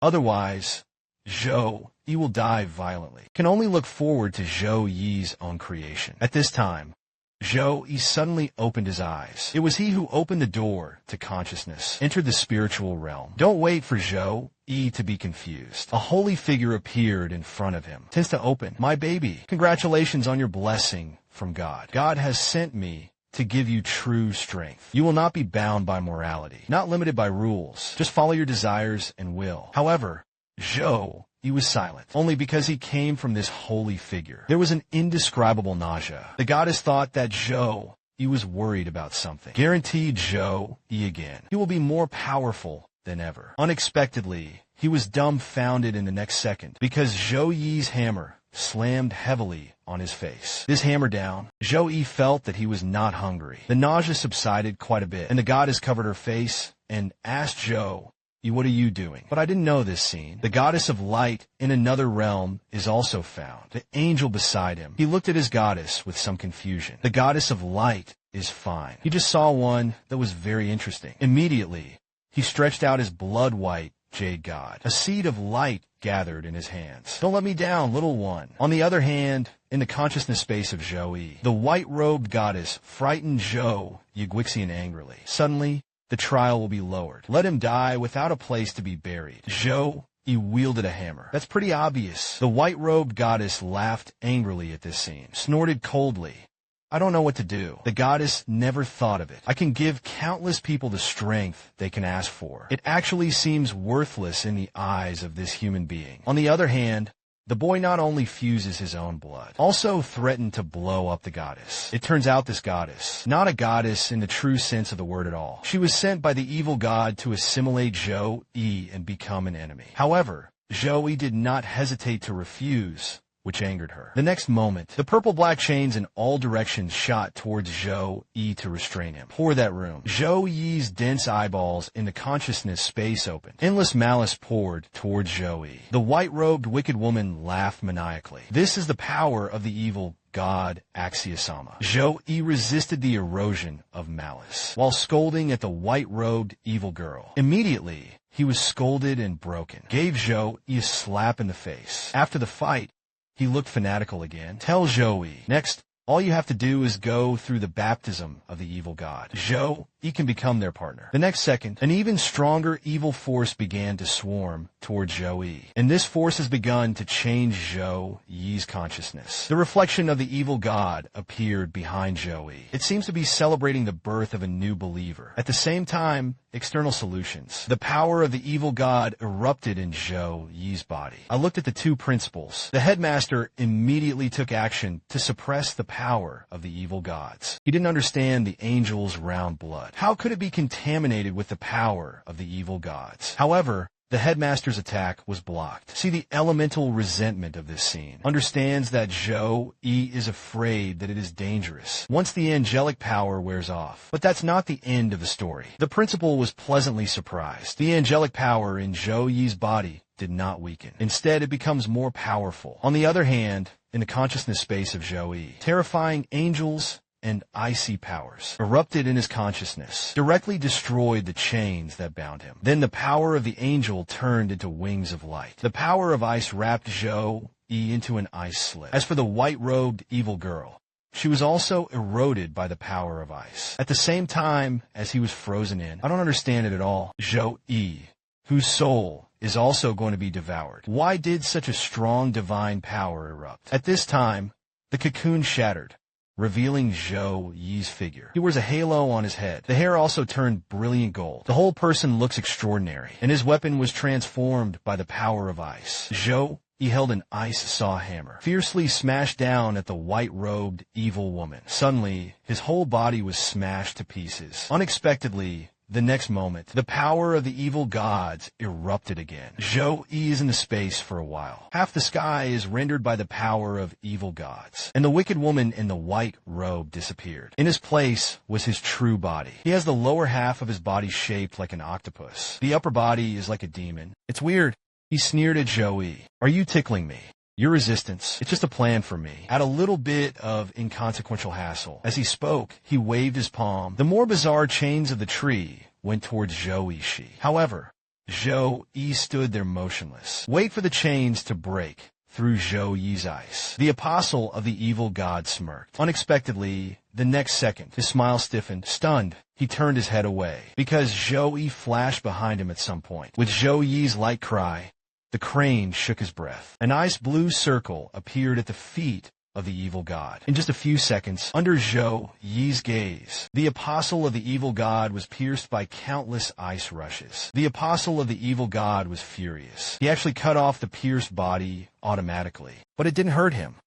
Otherwise, Joey will die violently. Can only look forward to Joey's own creation. At this time, Joey suddenly opened his eyes. It was he who opened the door to consciousness, entered the spiritual realm. Don't wait for Joey to be confused. A holy figure appeared in front of him. Tends to open. My baby, congratulations on your blessing from God. God has sent me to give you true strength. You will not be bound by morality, not limited by rules. Just follow your desires and will. However, Joey was silent, only because he came from this holy figure. There was an indescribable nausea. The goddess thought that Joey was worried about something. Guaranteed Joey again. He will be more powerful than ever. Unexpectedly, he was dumbfounded in the next second because Joey's hammer slammed heavily on his face. This hammer down, Joey felt that he was not hungry. The nausea subsided quite a bit, and the goddess covered her face and asked Joey, what are you doing? But I didn't know this scene. The goddess of light in another realm is also found. The angel beside him. He looked at his goddess with some confusion. The goddess of light is fine. He just saw one that was very interesting. Immediately, he stretched out his blood-white jade god. A seed of light gathered in his hands. Don't let me down, little one. On the other hand, in the consciousness space of Joey, the white-robed goddess frightened Joey Yiguixian angrily. Suddenly, the trial will be lowered. Let him die without a place to be buried. Joey wielded a hammer. That's pretty obvious. The white-robed goddess laughed angrily at this scene, snorted coldly. I don't know what to do. The goddess never thought of it. I can give countless people the strength they can ask for. It actually seems worthless in the eyes of this human being. On the other hand, the boy not only fuses his own blood, also threatened to blow up the goddess. It turns out this goddess, not a goddess in the true sense of the word at all. She was sent by the evil god to assimilate Zhou-Yi and become an enemy. However, Zhou-Yi did not hesitate to refuse, which angered her. The next moment, the purple-black chains in all directions shot towards Zhou-Yi to restrain him. Pour that room. Zhou-Yi's dense eyeballs in the consciousness space opened. Endless malice poured towards Zhou-Yi. The white-robed wicked woman laughed maniacally. This is the power of the evil god Axiosama. Zhou-Yi resisted the erosion of malice, while scolding at the white-robed evil girl. Immediately, he was scolded and broken. Gave Zhou-Yi a slap in the face. After the fight, he looked fanatical again. Tell Zhou-Yi, next, all you have to do is go through the baptism of the evil god. Zhou-Yi can become their partner. The next second, an even stronger evil force began to swarm towards Zhou-Yi, and this force has begun to change Zhou-Yi's consciousness. The reflection of the evil god appeared behind Zhou-Yi. It seems to be celebrating the birth of a new believer. At the same time, external solutions. The power of the evil god erupted in Zhou-Yi's body. I looked at the two principles. The headmaster immediately took action to suppress the power of the evil gods. He didn't understand the angel's round blood. How could it be contaminated with the power of the evil gods? However, the headmaster's attack was blocked. See the elemental resentment of this scene. Understands that Zhou-Yi is afraid that it is dangerous once the angelic power wears off. But that's not the end of the story. The principal was pleasantly surprised. The angelic power in Zhou-Yi's body did not weaken. Instead, it becomes more powerful. On the other hand, in the consciousness space of Zhou-Yi, terrifying angels and icy powers erupted in his consciousness, directly destroyed the chains that bound him. Then the power of the angel turned into wings of light. The power of ice wrapped Zhou-Yi into an ice slip. As for the white-robed evil girl, she was also eroded by the power of ice. At the same time as he was frozen in, I don't understand it at all. Zhou-Yi, whose soul is also going to be devoured. Why did such a strong divine power erupt? At this time, the cocoon shattered, revealing Zhou-Yi's figure. He wears a halo on his head. The hair also turned brilliant gold. The whole person looks extraordinary, and his weapon was transformed by the power of ice. Zhou-Yi held an ice saw hammer, fiercely smashed down at the white-robed evil woman. Suddenly, his whole body was smashed to pieces. Unexpectedly, the next moment, the power of the evil gods erupted again. Zhou-Yi is in the space for a while. Half the sky is rendered by the power of evil gods, and the wicked woman in the white robe disappeared. In his place was his true body. He has the lower half of his body shaped like an octopus. The upper body is like a demon. It's weird. He sneered at Zhou-Yi. Are you tickling me? Your resistance, it's just a plan for me. Add a little bit of inconsequential hassle. As he spoke, he waved his palm. The more bizarre chains of the tree went towards Zhou-Yi. However, Zhou-Yi stood there motionless. Wait for the chains to break through Zhou-Yi's ice. The apostle of the evil god smirked. Unexpectedly, the next second, his smile stiffened. Stunned, he turned his head away, because Zhou-Yi flashed behind him at some point. With Zhou-Yi's light cry, the crane shook his breath. An ice blue circle appeared at the feet of the evil god. In just a few seconds, under Zhou-Yi's gaze, the apostle of the evil god was pierced by countless ice rushes. The apostle of the evil god was furious. He actually cut off the pierced body automatically, but it didn't hurt him.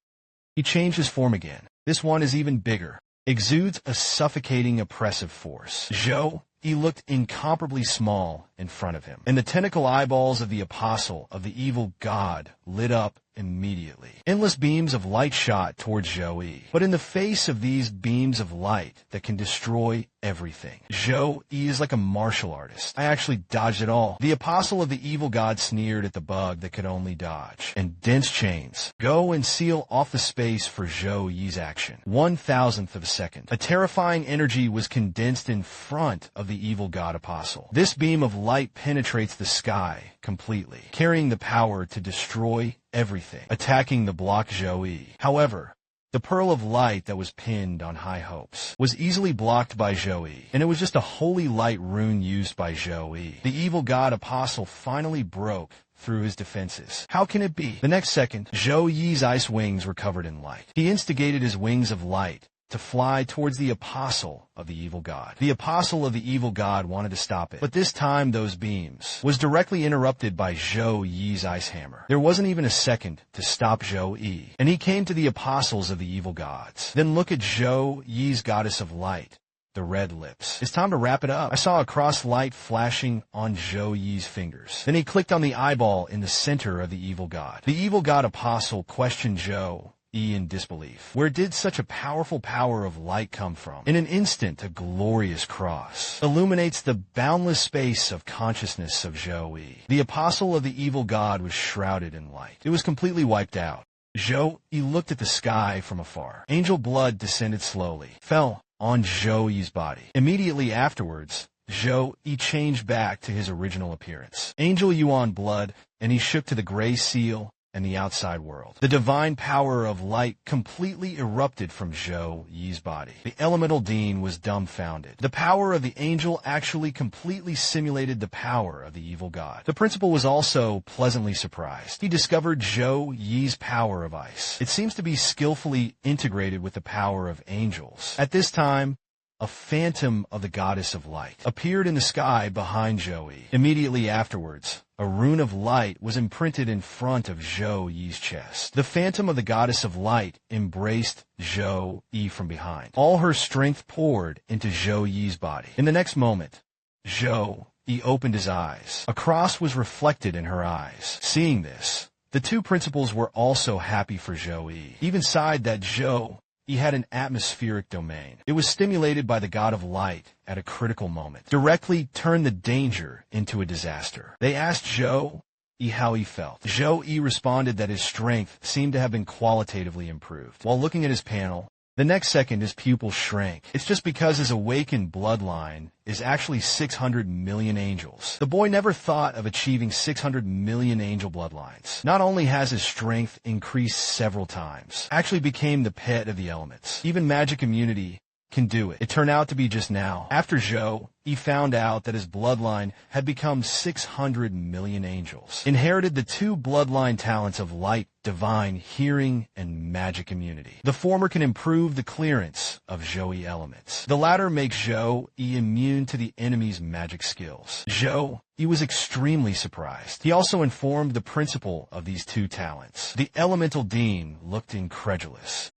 He changed his form again. This one is even bigger. Exudes a suffocating oppressive force. Zhou-Yi looked incomparably small in front of him, and the tentacle eyeballs of the apostle of the evil god lit up immediately. Endless beams of light shot towards Zhou-Yi, but in the face of these beams of light that can destroy everything, Zhou-Yi is like a martial artist. I actually dodged it all. The apostle of the evil god sneered at the bug that could only dodge. And dense chains. Go and seal off the space for Zhou-Yi's action. 1,000th of a second. A terrifying energy was condensed in front of the evil god apostle. This beam of light penetrates the sky completely, carrying the power to destroy everything, attacking the block Zhou-Yi. However, the pearl of light that was pinned on high hopes was easily blocked by Zhou-Yi, and it was just a holy light rune used by Zhou-Yi. The evil god apostle finally broke through his defenses. How can it be? The next second, Zhou-Yi's ice wings were covered in light. He instigated his wings of light to fly towards the apostle of the evil god. The apostle of the evil god wanted to stop it, but this time those beams was directly interrupted by Zhou Yi's ice hammer. There wasn't even a second to stop Zhou Yi, and he came to the apostles of the evil gods. Then look at Zhou Yi's goddess of light, the red lips. It's time to wrap it up. I saw a cross light flashing on Zhou Yi's fingers. Then he clicked on the eyeball in the center of the evil god. The evil god apostle questioned Zhou Yi in disbelief. Where did such a powerful power of light come from? In an instant, a glorious cross illuminates the boundless space of consciousness of Zhou Yi. The apostle of the evil god was shrouded in light. It was completely wiped out. Zhou Yi looked at the sky from afar. Angel blood descended slowly, fell on Zhou Yi's body. Immediately afterwards, Zhou Yi changed back to his original appearance. Angel Yuan blood, and he shook to the gray seal and the outside world. The divine power of light completely erupted from Zhou Yi's body. The elemental Dean was dumbfounded. The power of the angel actually completely simulated the power of the evil god. The principal was also pleasantly surprised. He discovered Zhou Yi's power of ice. It seems to be skillfully integrated with the power of angels. At this time, a phantom of the goddess of light appeared in the sky behind Zhou Yi. Immediately afterwards, a rune of light was imprinted in front of Zhou Yi's chest. The phantom of the goddess of light embraced Zhou Yi from behind. All her strength poured into Zhou Yi's body. In the next moment, Zhou Yi opened his eyes. A cross was reflected in her eyes. Seeing this, the two principals were also happy for Zhou Yi. Even sighed that Zhou He had an atmospheric domain. It was stimulated by the god of light at a critical moment. Directly turned the danger into a disaster. They asked Zhou Yi how he felt. Zhou Yi responded that his strength seemed to have been qualitatively improved. While looking at his panel, the next second his pupil shrank. It's just because his awakened bloodline is actually 600 million angels. The boy never thought of achieving 600 million angel bloodlines. Not only has his strength increased several times, actually became the pet of the elements. Even magic immunity can do it. It turned out to be just now. After Zhou, he found out that his bloodline had become 600 million angels. Inherited the two bloodline talents of light, divine, hearing, and magic immunity. The former can improve the clearance of Zhou Yi elements. The latter makes Zhou Yi immune to the enemy's magic skills. Zhou Yi was extremely surprised. He also informed the principal of these two talents. The elemental dean looked incredulous.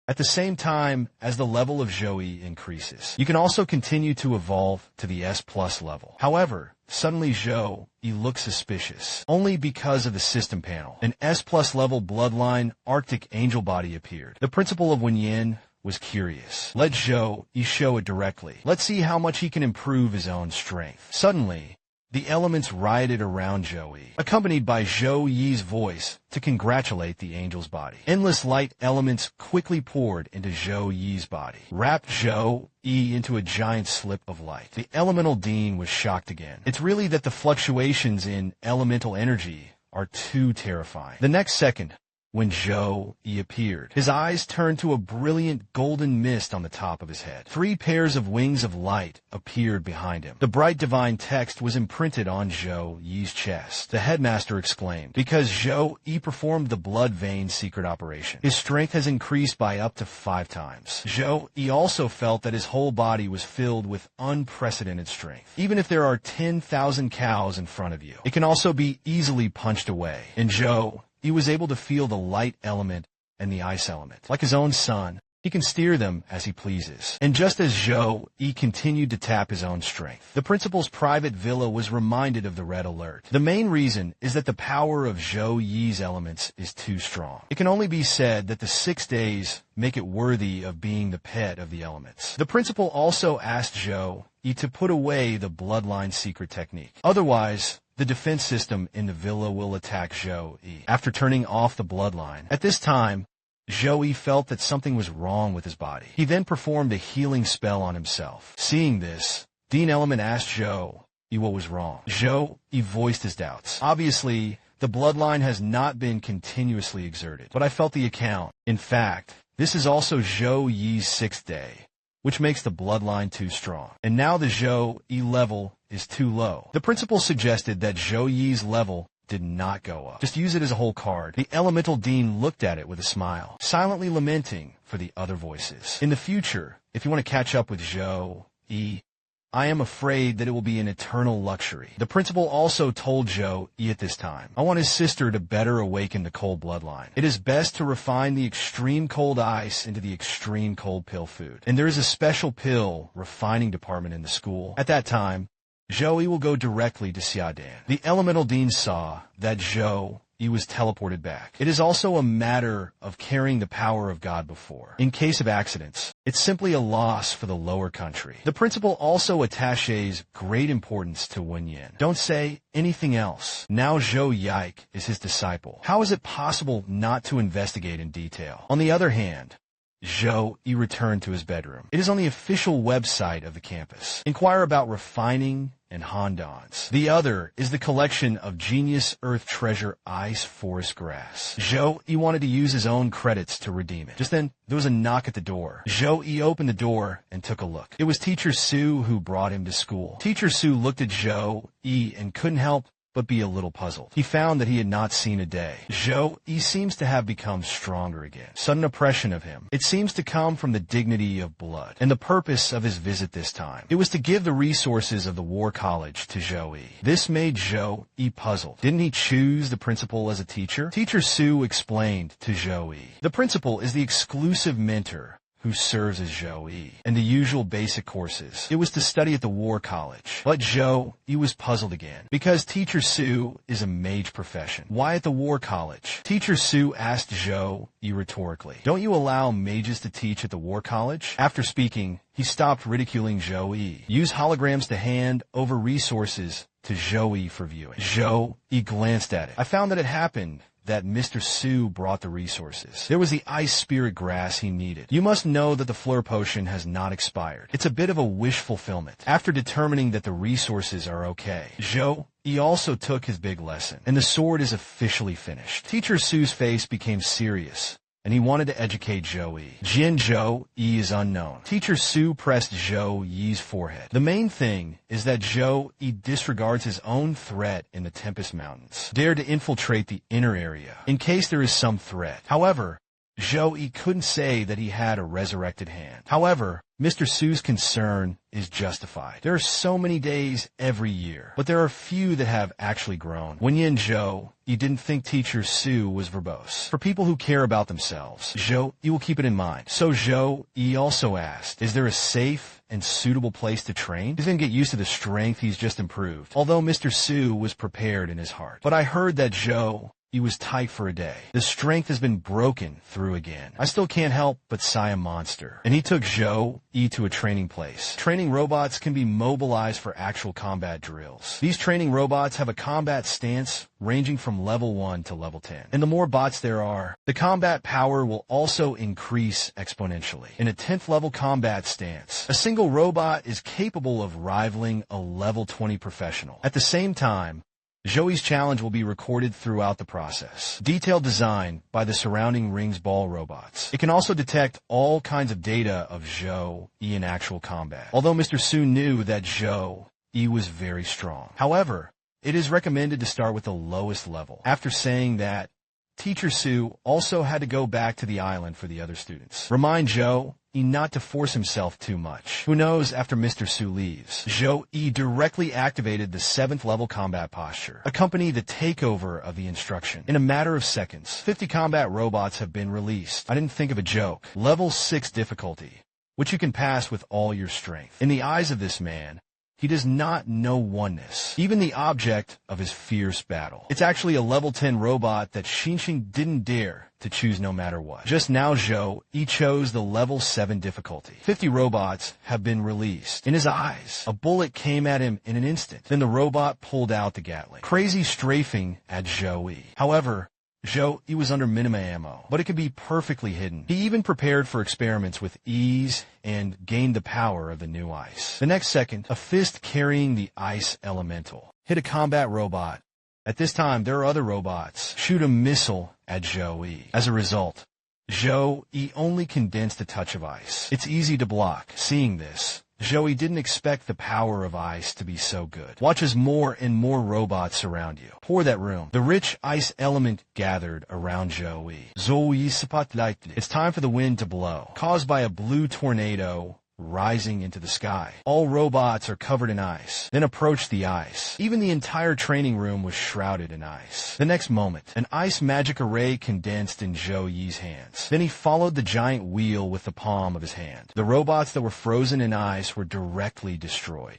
At the same time as the level of Zhou Yi increases, you can also continue to evolve to the S+ level. However, suddenly Zhou Yi looks suspicious, only because of the system panel. An S+ level bloodline Arctic angel body appeared. The principal of Wenyin was curious. Let Zhou Yi show it directly. Let's see how much he can improve his own strength. Suddenly, the elements rioted around Zhou Yi, accompanied by Zhou Yi's voice to congratulate the angel's body. Endless light elements quickly poured into Zhou Yi's body, wrapped Zhou Yi into a giant slip of light. The elemental dean was shocked again. It's really that the fluctuations in elemental energy are too terrifying. The next second, when Zhou Yi appeared, his eyes turned to a brilliant golden mist on the top of his head. 3 pairs of wings of light appeared behind him. The bright divine text was imprinted on Zhou Yi's chest. The headmaster exclaimed, because Zhou Yi performed the blood vein secret operation. His strength has increased by up to 5 times. Zhou Yi also felt that his whole body was filled with unprecedented strength. Even if there are 10,000 cows in front of you, it can also be easily punched away. And Zhou He was able to feel the light element and the ice element. Like his own son, he can steer them as he pleases. And just as Zhou Yi continued to tap his own strength, the principal's private villa was reminded of the red alert. The main reason is that the power of Zhou Yi's elements is too strong. It can only be said that the 6 days make it worthy of being the pet of the elements. The principal also asked Zhou Yi to put away the bloodline secret technique. Otherwise, the defense system in the villa will attack Zhou Yi. After turning off the bloodline, at this time, Zhou Yi felt that something was wrong with his body. He then performed a healing spell on himself. Seeing this, Dean Element asked Zhou Yi what was wrong. Zhou Yi voiced his doubts. Obviously, the bloodline has not been continuously exerted, but I felt the account. In fact, this is also Zhou Yi's 6th day, which makes the bloodline too strong. And now the Zhou Yi level is too low. The principal suggested that Zhou Yi's level did not go up. Just use it as a whole card. The elemental dean looked at it with a smile, silently lamenting for the other voices. In the future, if you want to catch up with Zhou Yi, I am afraid that it will be an eternal luxury. The principal also told Zhou Yi at this time, I want his sister to better awaken the cold bloodline. It is best to refine the extreme cold ice into the extreme cold pill food. And there is a special pill refining department in the school. At that time, Zhou Yi will go directly to Xiaodan. The elemental dean saw that Zhou Yi was teleported back. It is also a matter of carrying the power of God before. In case of accidents, it's simply a loss for the lower country. The principal also attaches great importance to Wen Yin. Don't say anything else. Now Zhou Yike is his disciple. How is it possible not to investigate in detail? On the other hand, Zhou Yi returned to his bedroom. It is on the official website of the campus. Inquire about refining and Hondons. The other is the collection of Genius Earth Treasure Ice Forest Grass. Zhou Yi wanted to use his own credits to redeem it. Just then, there was a knock at the door. Zhou Yi opened the door and took a look. It was Teacher Su who brought him to school. Teacher Su looked at Zhou Yi and couldn't help but be a little puzzled. He found that he had not seen a day. Zhou Yi seems to have become stronger again. Sudden oppression of him. It seems to come from the dignity of blood. And the purpose of his visit this time, it was to give the resources of the War College to Zhou Yi. This made Zhou Yi puzzled. Didn't he choose the principal as a teacher? Teacher Su explained to Zhou Yi. The principal is the exclusive mentor who serves as Zhou Yi, and the usual basic courses. It was to study at the War College. But Zhou Yi was puzzled again, because Teacher Su is a mage profession. Why at the War College? Teacher Su asked Zhou Yi rhetorically, don't you allow mages to teach at the War College? After speaking, he stopped ridiculing Zhou Yi. Use holograms to hand over resources to Zhou Yi for viewing. Zhou Yi glanced at it. I found that it happened that Mr. Su brought the resources. There was the ice spirit grass he needed. You must know that the Fleur Potion has not expired. It's a bit of a wish fulfillment. After determining that the resources are okay, Zhou Yi also took his big lesson, and the sword is officially finished. Teacher Su's face became serious, and he wanted to educate Zhou Yi. Jin Zhou Yi is unknown. Teacher Su pressed Zhou Yi's forehead. The main thing is that Zhou Yi disregards his own threat in the Tempest Mountains, dared to infiltrate the inner area, in case there is some threat. However, Zhou Yi couldn't say that he had a resurrected hand. However, Mr. Su's concern is justified. There are so many days every year, but there are few that have actually grown. Wen Yin Zhou Yi didn't think Teacher Su was verbose. For people who care about themselves, Zhou Yi will keep it in mind. So Zhou Yi also asked, is there a safe and suitable place to train? He's going to get used to the strength he's just improved, although Mr. Su was prepared in his heart. But I heard that Zhou He was tight for a day. The strength has been broken through again. I still can't help but sigh a monster. And he took Zhou Yi to a training place. Training robots can be mobilized for actual combat drills. These training robots have a combat stance ranging from level 1 to level 10. And the more bots there are, the combat power will also increase exponentially. In a 10th level combat stance, a single robot is capable of rivaling a level 20 professional. At the same time, Zhou Yi's challenge will be recorded throughout the process. Detailed design by the surrounding rings ball robots. It can also detect all kinds of data of Zhou Yi in actual combat. Although Mr. Su knew that Zhou Yi was very strong. However, it is recommended to start with the lowest level. After saying that, Teacher Su also had to go back to the island for the other students. Remind Zhou Yi not to force himself too much. Who knows after Mr. Su leaves? Zhou Yi directly activated the 7th level combat posture. Accompany the takeover of the instruction. In a matter of seconds, 50 combat robots have been released. I didn't think of a joke. Level 6 difficulty, which you can pass with all your strength. In the eyes of this man, he does not know oneness, even the object of his fierce battle. It's actually a level 10 robot that Xinxing didn't dare to choose no matter what. Just now Zhou Yi chose the level 7 difficulty. 50 robots have been released. In his eyes, a bullet came at him in an instant. Then the robot pulled out the Gatling, crazy strafing at Zhou Yi. However, Zhou Yi was under minimum ammo, but it could be perfectly hidden. He even prepared for experiments with ease and gained the power of the new ice. The next second, a fist carrying the ice elemental hit a combat robot. At this time, there are other robots. Shoot a missile at Zhou Yi. As a result, Zhou Yi only condensed a touch of ice. It's easy to block. Seeing this, Joey didn't expect the power of ice to be so good. Watch as more and more robots surround you. Pour that room. The rich ice element gathered around Joey. It's time for the wind to blow, caused by a blue tornado rising into the sky. All robots are covered in ice. Then approach the ice. Even the entire training room was shrouded in ice. The next moment, an ice magic array condensed in Zhou Yi's hands. Then he followed the giant wheel with the palm of his hand. The robots that were frozen in ice were directly destroyed.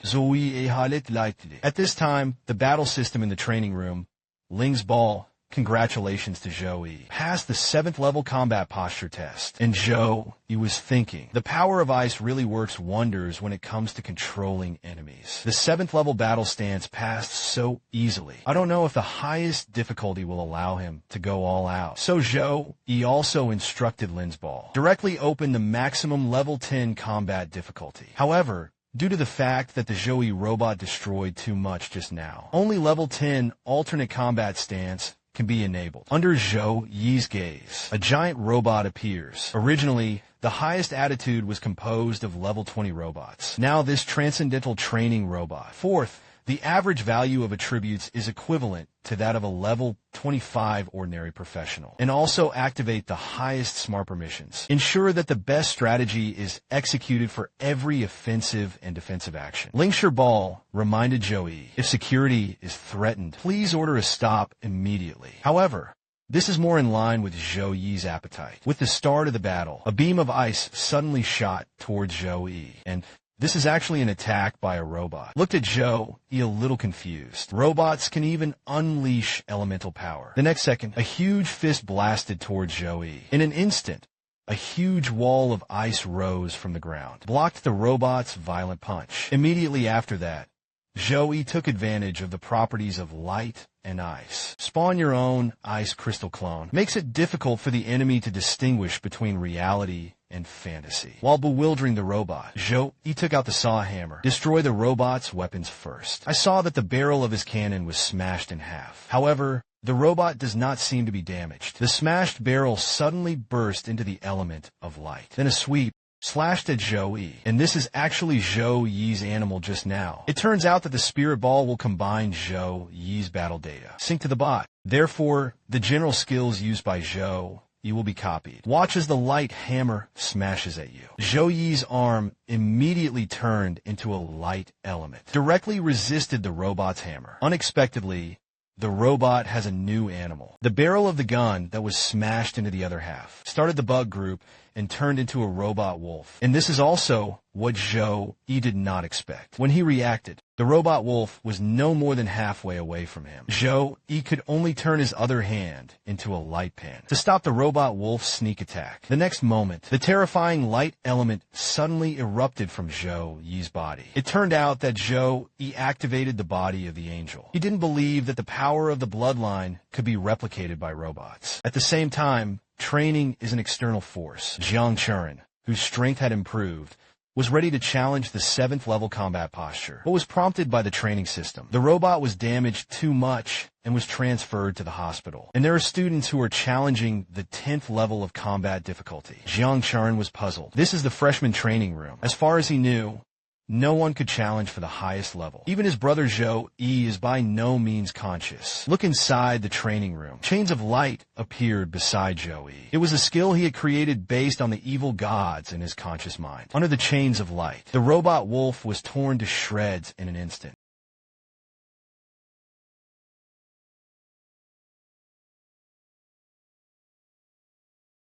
At this time, the battle system in the training room, Ling's Ball, congratulations to Joey, passed the 7th level combat posture test. And Joey was thinking, the power of ice really works wonders when it comes to controlling enemies. The 7th level battle stance passed so easily. I don't know if the highest difficulty will allow him to go all out. So Joey also instructed Lin's Ball, directly open the maximum level 10 combat difficulty. However, due to the fact that the Joey robot destroyed too much just now, only level 10 alternate combat stance can be enabled. Under Zhou Yi's gaze, a giant robot appears. Originally, the highest attitude was composed of level 20 robots. Now this transcendental training robot. Fourth, the average value of attributes is equivalent to that of a level 25 ordinary professional. And also activate the highest smart permissions. Ensure that the best strategy is executed for every offensive and defensive action. Lingshire Ball reminded Joey, if security is threatened, please order a stop immediately. However, this is more in line with Zhou Yi's appetite. With the start of the battle, a beam of ice suddenly shot towards Zhou Yi, and this is actually an attack by a robot. Looked at Joey a little confused. Robots can even unleash elemental power. The next second, a huge fist blasted towards Joey. In an instant, a huge wall of ice rose from the ground, blocked the robot's violent punch. Immediately after that, Joey took advantage of the properties of light and ice. Spawn your own ice crystal clone. Makes it difficult for the enemy to distinguish between reality and fantasy. While bewildering the robot, Joey took out the saw hammer. Destroy the robot's weapons first. I saw that the barrel of his cannon was smashed in half. However, the robot does not seem to be damaged. The smashed barrel suddenly burst into the element of light. Then a sweep slashed at Joey, and this is actually Zhou Yi's animal just now. It turns out that the spirit ball will combine Zhou Yi's battle data. Sync to the bot. Therefore, the general skills used by Zhou Yi will be copied. Watch as the light hammer smashes at you. Zhou Yi's arm immediately turned into a light element. Directly resisted the robot's hammer. Unexpectedly, the robot has a new animal. The barrel of the gun that was smashed into the other half started the bug group and turned into a robot wolf. And this is also what Zhou Yi did not expect. When he reacted, the robot wolf was no more than halfway away from him. Zhou Yi could only turn his other hand into a light pen to stop the robot wolf's sneak attack. The next moment, the terrifying light element suddenly erupted from Zhou Yi's body. It turned out that Zhou Yi activated the body of the angel. He didn't believe that the power of the bloodline could be replicated by robots. At the same time, training is an external force. Jiang Churin, whose strength had improved, was ready to challenge the 7th level combat posture, but was prompted by the training system. The robot was damaged too much and was transferred to the hospital. And there are students who are challenging the 10th level of combat difficulty. Jiang Churin was puzzled. This is the freshman training room. As far as he knew, no one could challenge for the highest level. Even his brother Zhou Yi is by no means conscious. Look inside the training room. Chains of light appeared beside Zhou Yi. It was a skill he had created based on the evil gods in his conscious mind. Under the chains of light, the robot wolf was torn to shreds in an instant.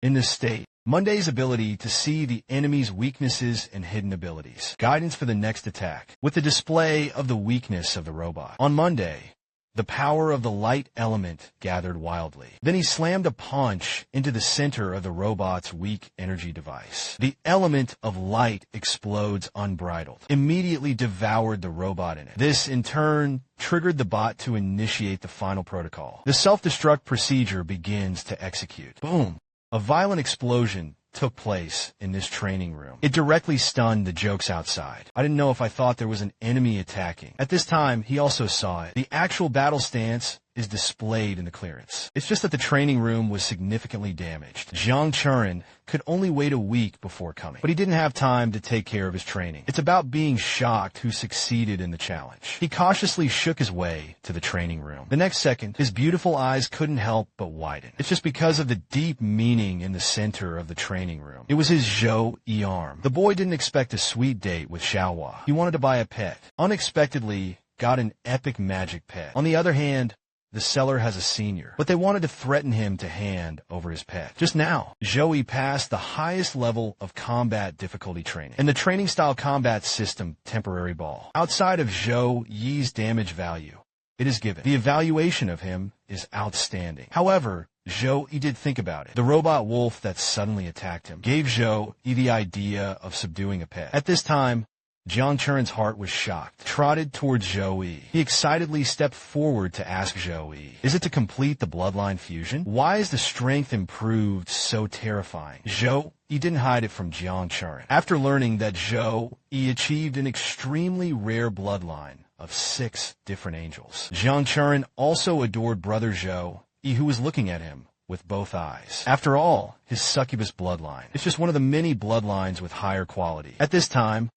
In this state, Monday's ability to see the enemy's weaknesses and hidden abilities. Guidance for the next attack. With the display of the weakness of the robot. On Monday, the power of the light element gathered wildly. Then he slammed a punch into the center of the robot's weak energy device. The element of light explodes unbridled. Immediately devoured the robot in it. This, in turn, triggered the bot to initiate the final protocol. The self-destruct procedure begins to execute. Boom! A violent explosion took place in this training room. It directly stunned the jokes outside. I didn't know if I thought there was an enemy attacking. At this time, he also saw it. The actual battle stance is displayed in the clearance. It's just that the training room was significantly damaged. Jiang Churin could only wait a week before coming, but he didn't have time to take care of his training. It's about being shocked who succeeded in the challenge. He cautiously shook his way to the training room. The next second, his beautiful eyes couldn't help but widen. It's just because of the deep meaning in the center of the training room. It was his Zhou Yi arm. The boy didn't expect a sweet date with Xiaohua. He wanted to buy a pet. Unexpectedly, got an epic magic pet. On the other hand, the seller has a senior, but they wanted to threaten him to hand over his pet. Just now, Zhou Yi passed the highest level of combat difficulty training in the training style combat system temporary ball. Outside of Zhou Yi's damage value, it is given. The evaluation of him is outstanding. However, Zhou Yi did think about it. The robot wolf that suddenly attacked him gave Zhou Yi the idea of subduing a pet. At this time, Jiang Churin's heart was shocked, trotted towards Zhou Yi. He excitedly stepped forward to ask Zhou Yi, is it to complete the bloodline fusion? Why is the strength improved so terrifying? Zhou Yi didn't hide it from Jiang Churin. After learning that Zhou Yi achieved an extremely rare bloodline of 6 different angels, Jiang Churin also adored brother Zhou Yi, who was looking at him with both eyes. After all, his succubus bloodline is just one of the many bloodlines with higher quality. At this time,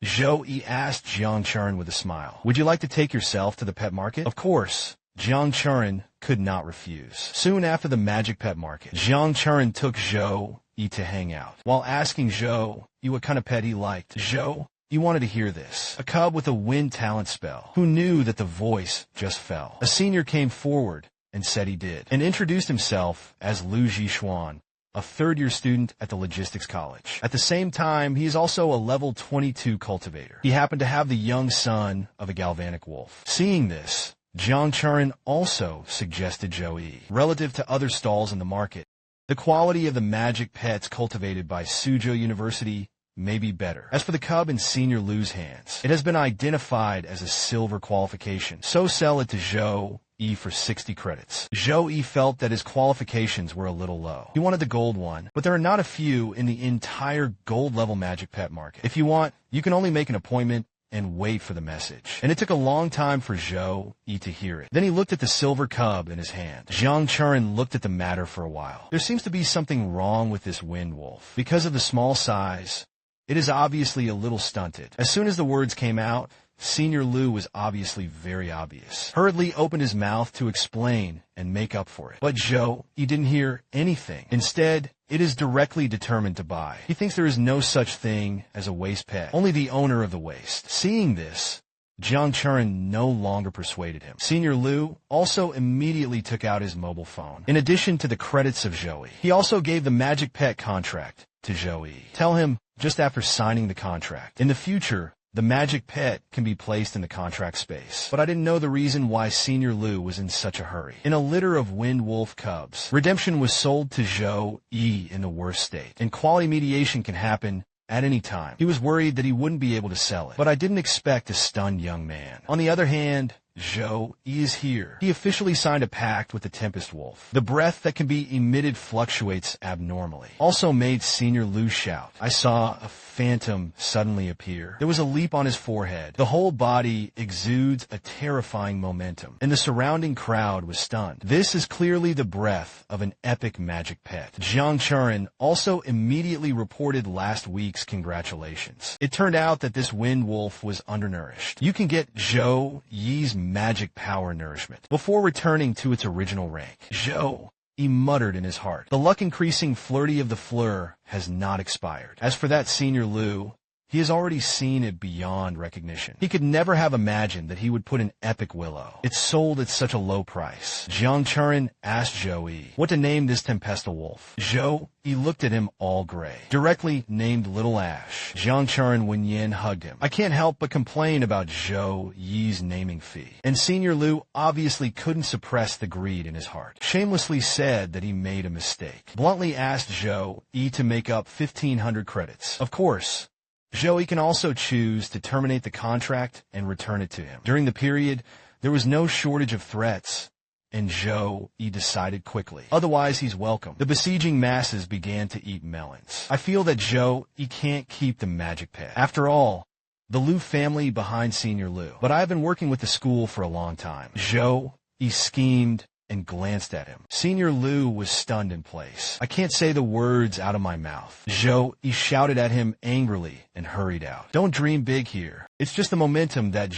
Zhou Yi asked Jiang Churin with a smile, would you like to take yourself to the pet market? Of course, Jiang Churin could not refuse. Soon after the magic pet market, Jiang Churin took Zhou Yi to hang out. While asking Zhou Yi what kind of pet he liked, Zhou Yi wanted to hear this. A cub with a wind talent spell. Who knew that the voice just fell? A senior came forward and said he did, and introduced himself as Lu Jixuan, a third-year student at the logistics college. At the same time, he is also a level 22 cultivator. He happened to have the young son of a galvanic wolf. Seeing this, Jiang Churin also suggested Zhou Yi. Relative to other stalls in the market, the quality of the magic pets cultivated by Suzhou University may be better. As for the cub in Senior Lu's hands, it has been identified as a silver qualification, so sell it to Zhou Yi for 60 credits. Zhou Yi felt that his qualifications were a little low. He wanted the gold one, but there are not a few in the entire gold-level magic pet market. If you want, you can only make an appointment and wait for the message. And it took a long time for Zhou Yi to hear it. Then he looked at the silver cub in his hand. Jiang Churin looked at the matter for a while. There seems to be something wrong with this wind wolf. Because of the small size, it is obviously a little stunted. As soon as the words came out, Senior Lu was obviously very obvious. Hurriedly opened his mouth to explain and make up for it. But Zhou Yi didn't hear anything. Instead, it is directly determined to buy. He thinks there is no such thing as a waste pet, only the owner of the waste. Seeing this, Jiang Churin no longer persuaded him. Senior Lu also immediately took out his mobile phone. In addition to the credits of Zhou Yi, he also gave the magic pet contract to Zhou Yi. Tell him, just after signing the contract, in the future, the magic pet can be placed in the contract space. But I didn't know the reason why Senior Lu was in such a hurry. In a litter of wind wolf cubs, redemption was sold to Zhou Yi in the worst state, and quality mediation can happen at any time. He was worried that he wouldn't be able to sell it, but I didn't expect a stunned young man. On the other hand, Zhou Yi is here. He officially signed a pact with the Tempest Wolf. The breath that can be emitted fluctuates abnormally. Also made Senior Lu shout. I saw a phantom suddenly appear. There was a leap on his forehead. The whole body exudes a terrifying momentum, and the surrounding crowd was stunned. This is clearly the breath of an epic magic pet. Jiang Churin also immediately reported last week's congratulations. It turned out that this wind wolf was undernourished. You can get Zhou Yi's magic power nourishment before returning to its original rank. Zhou Yi muttered in his heart. The luck-increasing flirty of the fleur has not expired. As for that Senior Lu, he has already seen it beyond recognition. He could never have imagined that he would put an epic willow. It's sold at such a low price. Jiang Churin asked Zhou Yi what to name this Tempesta wolf. Zhou Yi looked at him all gray. Directly named Little Ash. Jiang Churin Wenyan hugged him. I can't help but complain about Zhou Yi's naming fee. And Senior Lu obviously couldn't suppress the greed in his heart. Shamelessly said that he made a mistake. Bluntly asked Zhou Yi to make up 1,500 credits. Of course, Zhou Yi can also choose to terminate the contract and return it to him. During the period, there was no shortage of threats, and Zhou Yi decided quickly. Otherwise, he's welcome. The besieging masses began to eat melons. I feel that Zhou Yi can't keep the magic pet. After all, the Lu family behind Senior Lu. But I have been working with the school for a long time. Zhou Yi schemed and glanced at him. Senior Lu was stunned in place. I can't say the words out of my mouth. He shouted at him angrily and hurried out. Don't dream big here. It's just the momentum that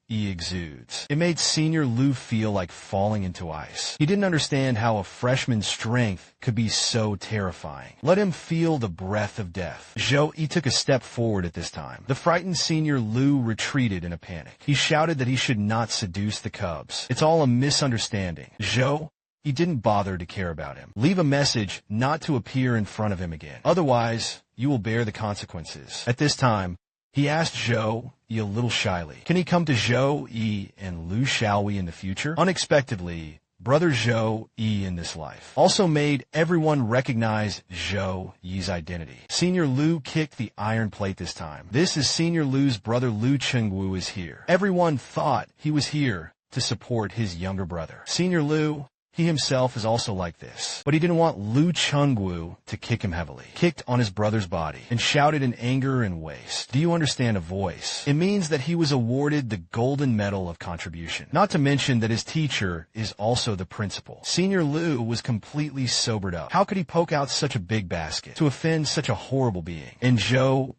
Yi exudes. It made Senior Lu feel like falling into ice. He didn't understand how a freshman's strength could be so terrifying. Let him feel the breath of death. Yi took a step forward at this time. The frightened Senior Lu retreated in a panic. He shouted that he should not seduce the cubs. It's all a misunderstanding. He didn't bother to care about him. Leave a message not to appear in front of him again. Otherwise, you will bear the consequences. At this time, he asked Yi a little shyly, can he come to Yi and Lu Xiaoyi in the future? Unexpectedly, brother Yi in this life also made everyone recognize Yi's identity. Senior Lu kicked the iron plate this time. This is Senior Lu's brother Lu Chengwu is here. Everyone thought he was here to support his younger brother. Senior Lu, he himself is also like this, but he didn't want Lu Chengwu to kick him heavily. Kicked on his brother's body and shouted in anger and waste. Do you understand a voice? It means that he was awarded the Golden Medal of Contribution. Not to mention that his teacher is also the principal. Senior Lu was completely sobered up. How could he poke out such a big basket to offend such a horrible being? And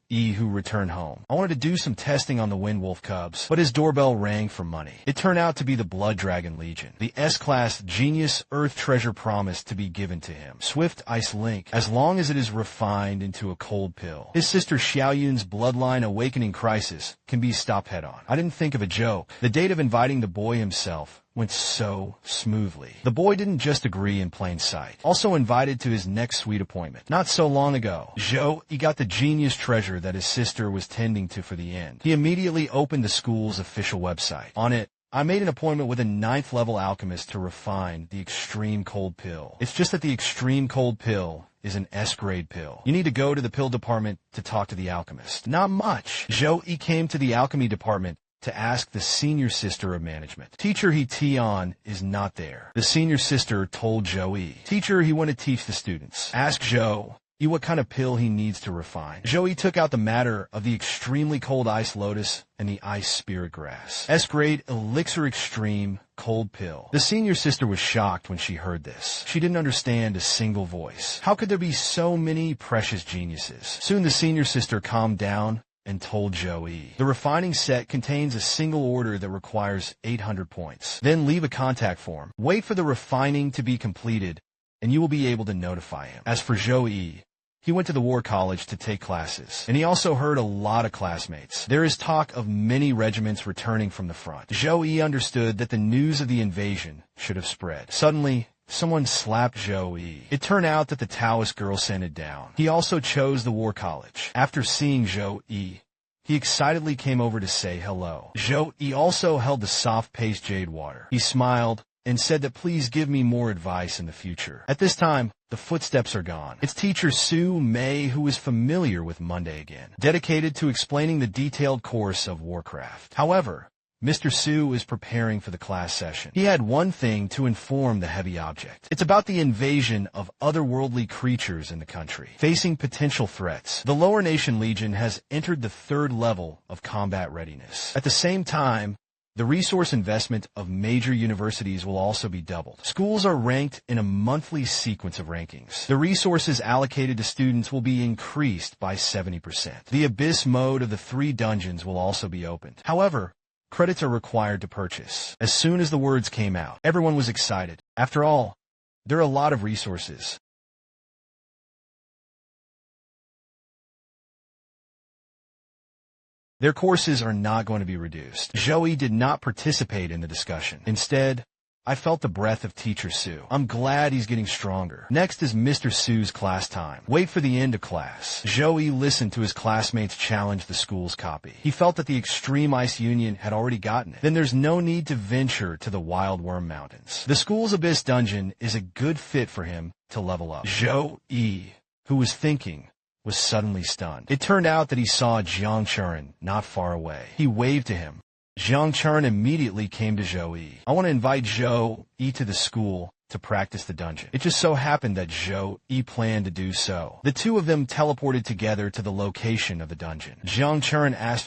Yi, who returned home. I wanted to do some testing on the Windwolf Cubs, but his doorbell rang for money. It turned out to be the Blood Dragon Legion. The S-Class Genius Earth treasure promised to be given to him. Swift Ice Link, as long as it is refined into a cold pill. His sister Xiaoyun's bloodline awakening crisis can be stopped head-on. I didn't think of a joke. The date of inviting the boy himself went so smoothly. The boy didn't just agree in plain sight. Also invited to his next sweet appointment. Not so long ago, he got the genius treasure that his sister was tending to for the end. He immediately opened the school's official website. On it, I made an appointment with a 9th level alchemist to refine the extreme cold pill. It's just that the extreme cold pill is an S-grade pill. You need to go to the pill department to talk to the alchemist. Not much. He came to the alchemy department to ask the senior sister of management. Teacher Tian is not there. The senior sister told Yi. Teacher, he want to teach the students. Ask what kind of pill he needs to refine. Yi took out the matter of the extremely cold ice lotus and the ice spirit grass. S-grade elixir extreme cold pill. The senior sister was shocked when she heard this. She didn't understand a single voice. How could there be so many precious geniuses? Soon the senior sister calmed down and told Yi. The refining set contains a single order that requires 800 points. Then leave a contact form. Wait for the refining to be completed, and you will be able to notify him. As for Yi, he went to the war college to take classes, and he also heard a lot of classmates. There is talk of many regiments returning from the front. Yi understood that the news of the invasion should have spread. Suddenly, someone slapped Yi. It turned out that the Taoist girl sent it down. He also chose the war college. After seeing Yi, he excitedly came over to say hello. Yi also held the soft-paced jade water. He smiled and said that please give me more advice in the future. At this time, the footsteps are gone. It's teacher Su Mei who is familiar with Monday again, dedicated to explaining the detailed course of Warcraft. However, Mr. Su is preparing for the class session. He had one thing to inform the heavy object. It's about the invasion of otherworldly creatures in the country, facing potential threats. The Lower Nation Legion has entered the 3rd level of combat readiness. At the same time, the resource investment of major universities will also be doubled. Schools are ranked in a monthly sequence of rankings. The resources allocated to students will be increased by 70%. The Abyss mode of the 3 dungeons will also be opened. However, credits are required to purchase. As soon as the words came out, everyone was excited. After all, there are a lot of resources. Their courses are not going to be reduced. Yi did not participate in the discussion. Instead, I felt the breath of Teacher Su. I'm glad he's getting stronger. Next is Mr. Su's class time. Wait for the end of class. Yi listened to his classmates challenge the school's copy. He felt that the Extreme Ice Union had already gotten it. Then there's no need to venture to the Wild Worm Mountains. The school's Abyss dungeon is a good fit for him to level up. Yi, who was thinking, was suddenly stunned. It turned out that he saw Jiang Churen not far away. He waved to him. Jiang Churen immediately came to Yi. I want to invite Yi to the school to practice the dungeon. It just so happened that Yi planned to do so. The two of them teleported together to the location of the dungeon. Jiang Churen asked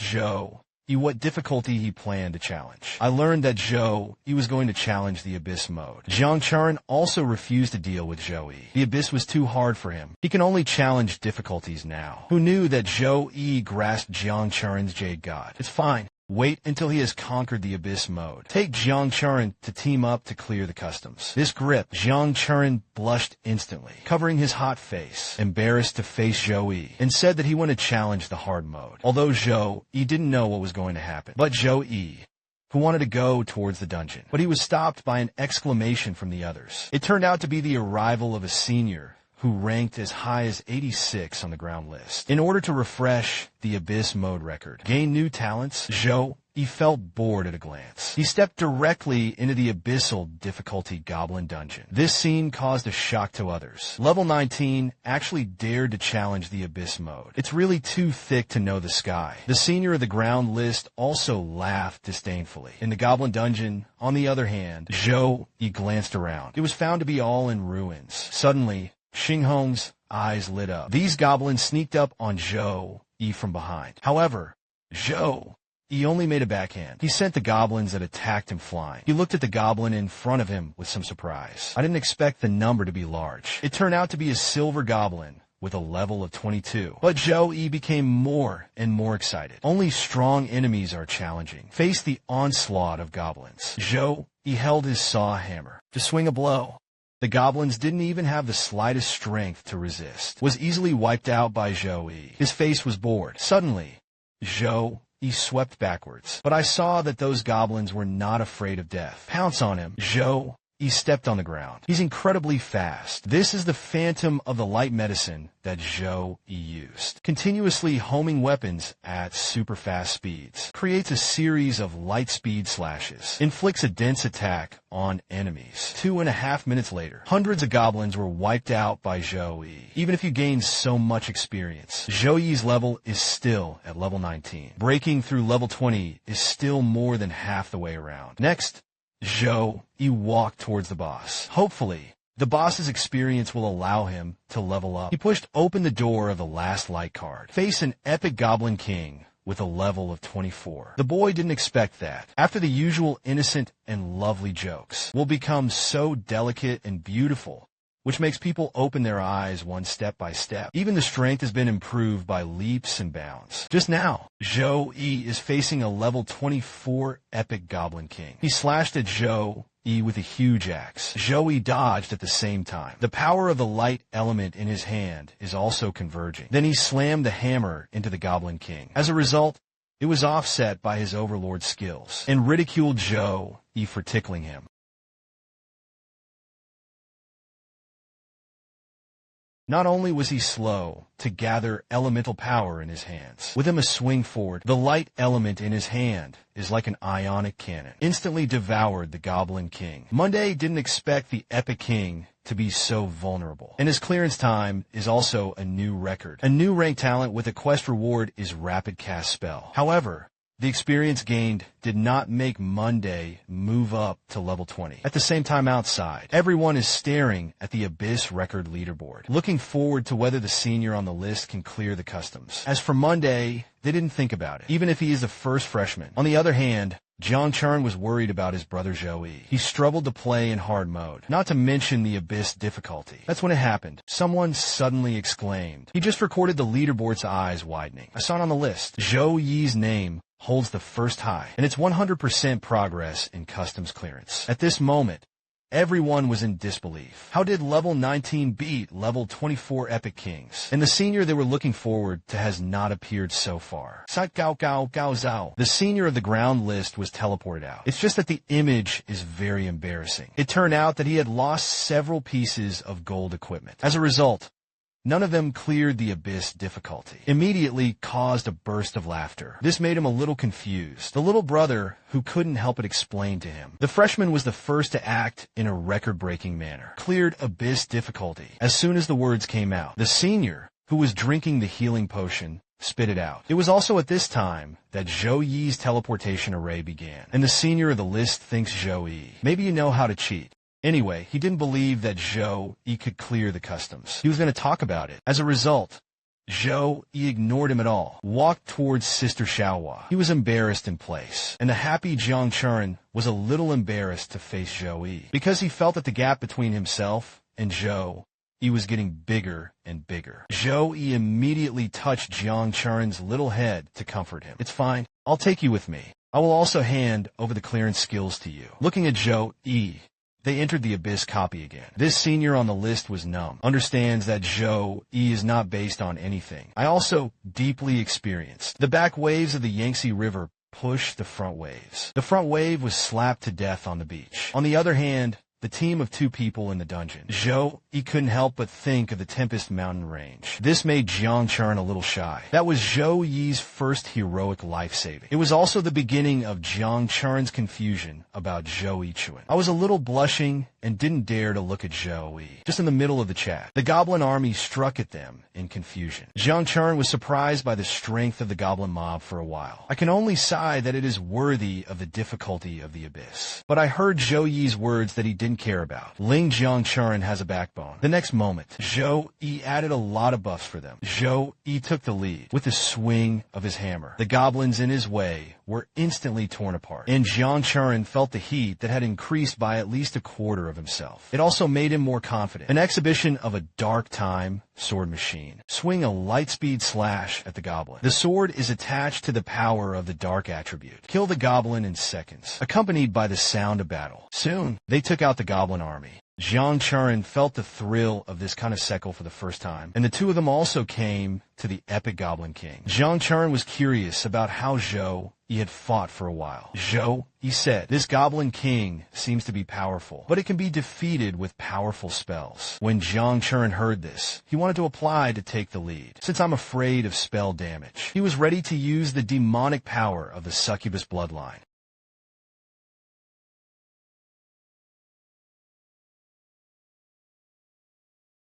what difficulty he planned to challenge. I learned that Zhou Yi was going to challenge the Abyss mode. Jiang Chuan also refused to deal with Zhou Yi. The Abyss was too hard for him. He can only challenge difficulties now. Who knew that Zhou Yi grasped Jiang Chuan's Jade God? It's fine. Wait until he has conquered the Abyss mode. Take Jiang Chuan to team up to clear the customs. This grip, Jiang Chuan blushed instantly, covering his hot face, embarrassed to face Zhou Yi, and said that he wanted to challenge the hard mode. Although Zhou Yi didn't know what was going to happen. But Zhou Yi, who wanted to go towards the dungeon. But he was stopped by an exclamation from the others. It turned out to be the arrival of a senior who ranked as high as 86 on the ground list. In order to refresh the Abyss mode record, gain new talents, Zhou Yi felt bored at a glance. He stepped directly into the abyssal difficulty goblin dungeon. This scene caused a shock to others. Level 19 actually dared to challenge the Abyss mode. It's really too thick to know the sky. The senior of the ground list also laughed disdainfully. In the goblin dungeon, on the other hand, Zhou Yi glanced around. It was found to be all in ruins. Suddenly, Xinghong's eyes lit up. These goblins sneaked up on Zhou Yi from behind. However, Zhou Yi only made a backhand. He sent the goblins that attacked him flying. He looked at the goblin in front of him with some surprise. I didn't expect the number to be large. It turned out to be a silver goblin with a level of 22. But Zhou Yi became more and more excited. Only strong enemies are challenging. Face the onslaught of goblins. Zhou Yi held his saw hammer to swing a blow. The goblins didn't even have the slightest strength to resist. Was easily wiped out by Zhou Yi. His face was bored. Suddenly, Zhou Yi swept backwards. But I saw that those goblins were not afraid of death. Pounce on him. Zhou Yi stepped on the ground. He's incredibly fast. This is the phantom of the light medicine that Zhou Yi used. Continuously homing weapons at super fast speeds. Creates a series of light speed slashes. Inflicts a dense attack on enemies. 2.5 minutes later, hundreds of goblins were wiped out by Zhou Yi. Even if you gain so much experience, Zhou Yi's level is still at level 19. Breaking through level 20 is still more than half the way around. Next, Zhou Yi walked towards the boss. Hopefully, the boss's experience will allow him to level up. He pushed open the door of the last light card. Face an epic goblin king with a level of 24. The boy didn't expect that. After the usual innocent and lovely jokes will become so delicate and beautiful, which makes people open their eyes one step by step. Even the strength has been improved by leaps and bounds. Just now, Zhou Yi is facing a level 24 epic goblin king. He slashed at Zhou Yi with a huge axe. Zhou Yi dodged at the same time. The power of the light element in his hand is also converging. Then he slammed the hammer into the goblin king. As a result, it was offset by his overlord's skills, and ridiculed Zhou Yi for tickling him. Not only was he slow to gather elemental power in his hands, with him a swing forward, the light element in his hand is like an ionic cannon. Instantly devoured the Goblin King. Monday didn't expect the Epic King to be so vulnerable. And his clearance time is also a new record. A new rank talent with a quest reward is Rapid Cast Spell. However, the experience gained did not make Monday move up to level 20. At the same time outside, everyone is staring at the Abyss record leaderboard, looking forward to whether the senior on the list can clear the customs. As for Monday, they didn't think about it, even if he is the first freshman. On the other hand, Jiang Chuan was worried about his brother Zhou Yi. He struggled to play in hard mode, not to mention the Abyss difficulty. That's when it happened. Someone suddenly exclaimed. He just recorded the leaderboard's eyes widening. I saw it on the list. Zhou Yi's name holds the first high, and it's 100% progress in customs clearance. At this moment, everyone was in disbelief. How did level 19 beat level 24 Epic Kings? And the senior they were looking forward to has not appeared so far. Sat Gao Gao Gao Zhao. The senior of the ground list was teleported out. It's just that the image is very embarrassing. It turned out that he had lost several pieces of gold equipment. As a result, none of them cleared the Abyss difficulty. Immediately caused a burst of laughter. This made him a little confused. The little brother, who couldn't help but explain to him. The freshman was the first to act in a record-breaking manner. Cleared Abyss difficulty as soon as the words came out. The senior, who was drinking the healing potion, spit it out. It was also at this time that Zhou Yi's teleportation array began. And the senior of the list thinks Zhou Yi. Maybe you know how to cheat. Anyway, he didn't believe that Zhou Yi could clear the customs. He was going to talk about it. As a result, Zhou Yi ignored him at all, walked towards Sister Xiaohua. He was embarrassed in place, and the happy Jiang Churen was a little embarrassed to face Zhou Yi, because he felt that the gap between himself and Zhou Yi was getting bigger and bigger. Zhou Yi immediately touched Jiang Churen's little head to comfort him. "It's fine. I'll take you with me. I will also hand over the clearance skills to you." Looking at Zhou Yi, they entered the Abyss copy again. This senior on the list was numb, understands that Zhou Yi is not based on anything. I also deeply experienced. The back waves of the Yangtze River pushed the front waves. The front wave was slapped to death on the beach. On the other hand, the team of 2 people in the dungeon. Zhou Yi couldn't help but think of the Tempest Mountain Range. This made Jiang Churen a little shy. That was Zhou Yi's first heroic life-saving. It was also the beginning of Jiang Churen's confusion about Zhou Yichuan. I was a little blushing and didn't dare to look at Zhou Yi. Just in the middle of the chat, the goblin army struck at them in confusion. Jiang Churen was surprised by the strength of the goblin mob for a while. I can only sigh that it is worthy of the difficulty of the Abyss. But I heard Zhou Yi's words that he didn't care about. Ling Jiang Churen has a backbone. The next moment, Zhou Yi added a lot of buffs for them. Zhou Yi took the lead with the swing of his hammer. The goblins in his way were instantly torn apart, and Jiang Churen felt the heat that had increased by at least a quarter of himself. It also made him more confident. An exhibition of a dark time sword machine. Swing a lightspeed slash at the goblin. The sword is attached to the power of the dark attribute. Kill the goblin in seconds, accompanied by the sound of battle. Soon, they took out the goblin army. Jiang Churen felt the thrill of this kind of sekal for the first time, and the 2 of them also came to the epic Goblin King. Jiang Churen was curious about how Zhou Yi had fought for a while. Zhou Yi said, "This Goblin King seems to be powerful, but it can be defeated with powerful spells." When Jiang Churen heard this, he wanted to apply to take the lead. "Since I'm afraid of spell damage," he was ready to use the demonic power of the succubus bloodline.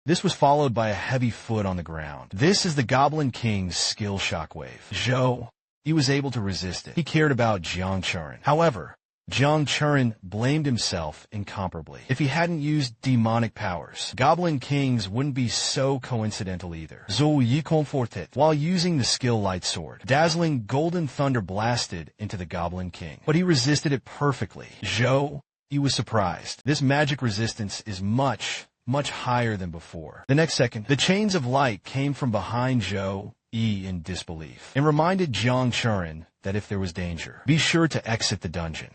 This was followed by a heavy foot on the ground. This is the Goblin King's skill shockwave. Zhou Yi was able to resist it. He cared about Jiang Churen. However, Jiang Churen blamed himself incomparably. If he hadn't used demonic powers, Goblin Kings wouldn't be so coincidental either. Zhou Yi conforted while using the skill light sword. Dazzling golden thunder blasted into the Goblin King, but he resisted it perfectly. Zhou Yi was surprised. This magic resistance is much higher than before. The next second, the chains of light came from behind Zhou Yi in disbelief and reminded Jiang Churen that if there was danger, be sure to exit the dungeon.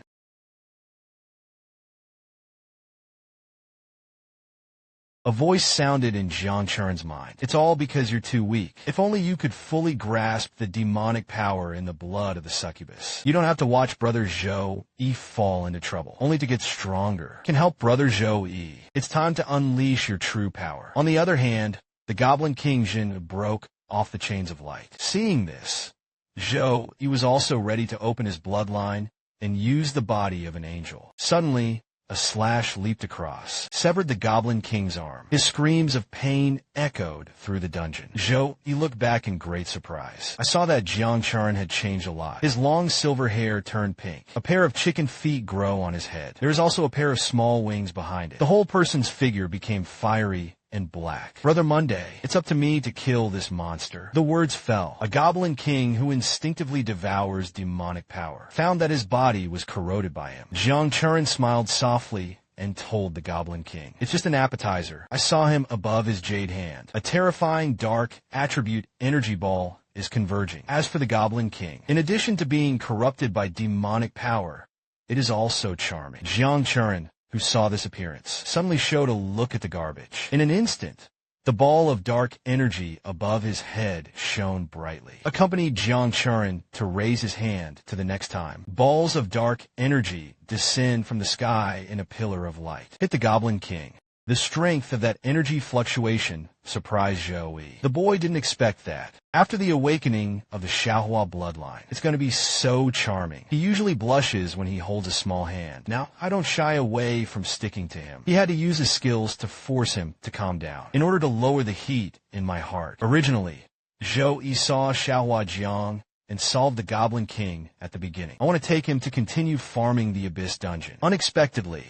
A voice sounded in Jiang Churen's mind. "It's all because you're too weak. If only you could fully grasp the demonic power in the blood of the succubus. You don't have to watch Brother Zhou Yi fall into trouble, only to get stronger. Can help Brother Zhou Yi. It's time to unleash your true power." On the other hand, the Goblin King Jin broke off the chains of light. Seeing this, Zhou Yi was also ready to open his bloodline and use the body of an angel. Suddenly, a slash leaped across, severed the Goblin King's arm. His screams of pain echoed through the dungeon. Zhou Yi looked back in great surprise. I saw that Jiang Churen had changed a lot. His long silver hair turned pink. A pair of chicken feet grow on his head. There is also a pair of small wings behind it. The whole person's figure became fiery and black. "Brother Monday, it's up to me to kill this monster." The words fell. A Goblin King who instinctively devours demonic power found that his body was corroded by him. Jiang Churen smiled softly and told the Goblin King, "It's just an appetizer. I saw him above his jade hand. A terrifying dark attribute energy ball is converging. As for the Goblin King, in addition to being corrupted by demonic power, it is also charming." Jiang Churen, who saw this appearance, suddenly showed a look at the garbage. In an instant, the ball of dark energy above his head shone brightly, accompanied Jiang Churen to raise his hand to the next time. Balls of dark energy descend from the sky in a pillar of light. Hit the Goblin King. The strength of that energy fluctuation surprised Zhou Yi. The boy didn't expect that. After the awakening of the Xiaohua bloodline, it's going to be so charming. He usually blushes when he holds a small hand. Now, I don't shy away from sticking to him. He had to use his skills to force him to calm down, in order to lower the heat in my heart. Originally, Zhou Yi saw Xiaohua Jiang and solved the Goblin King at the beginning. I want to take him to continue farming the Abyss dungeon. Unexpectedly,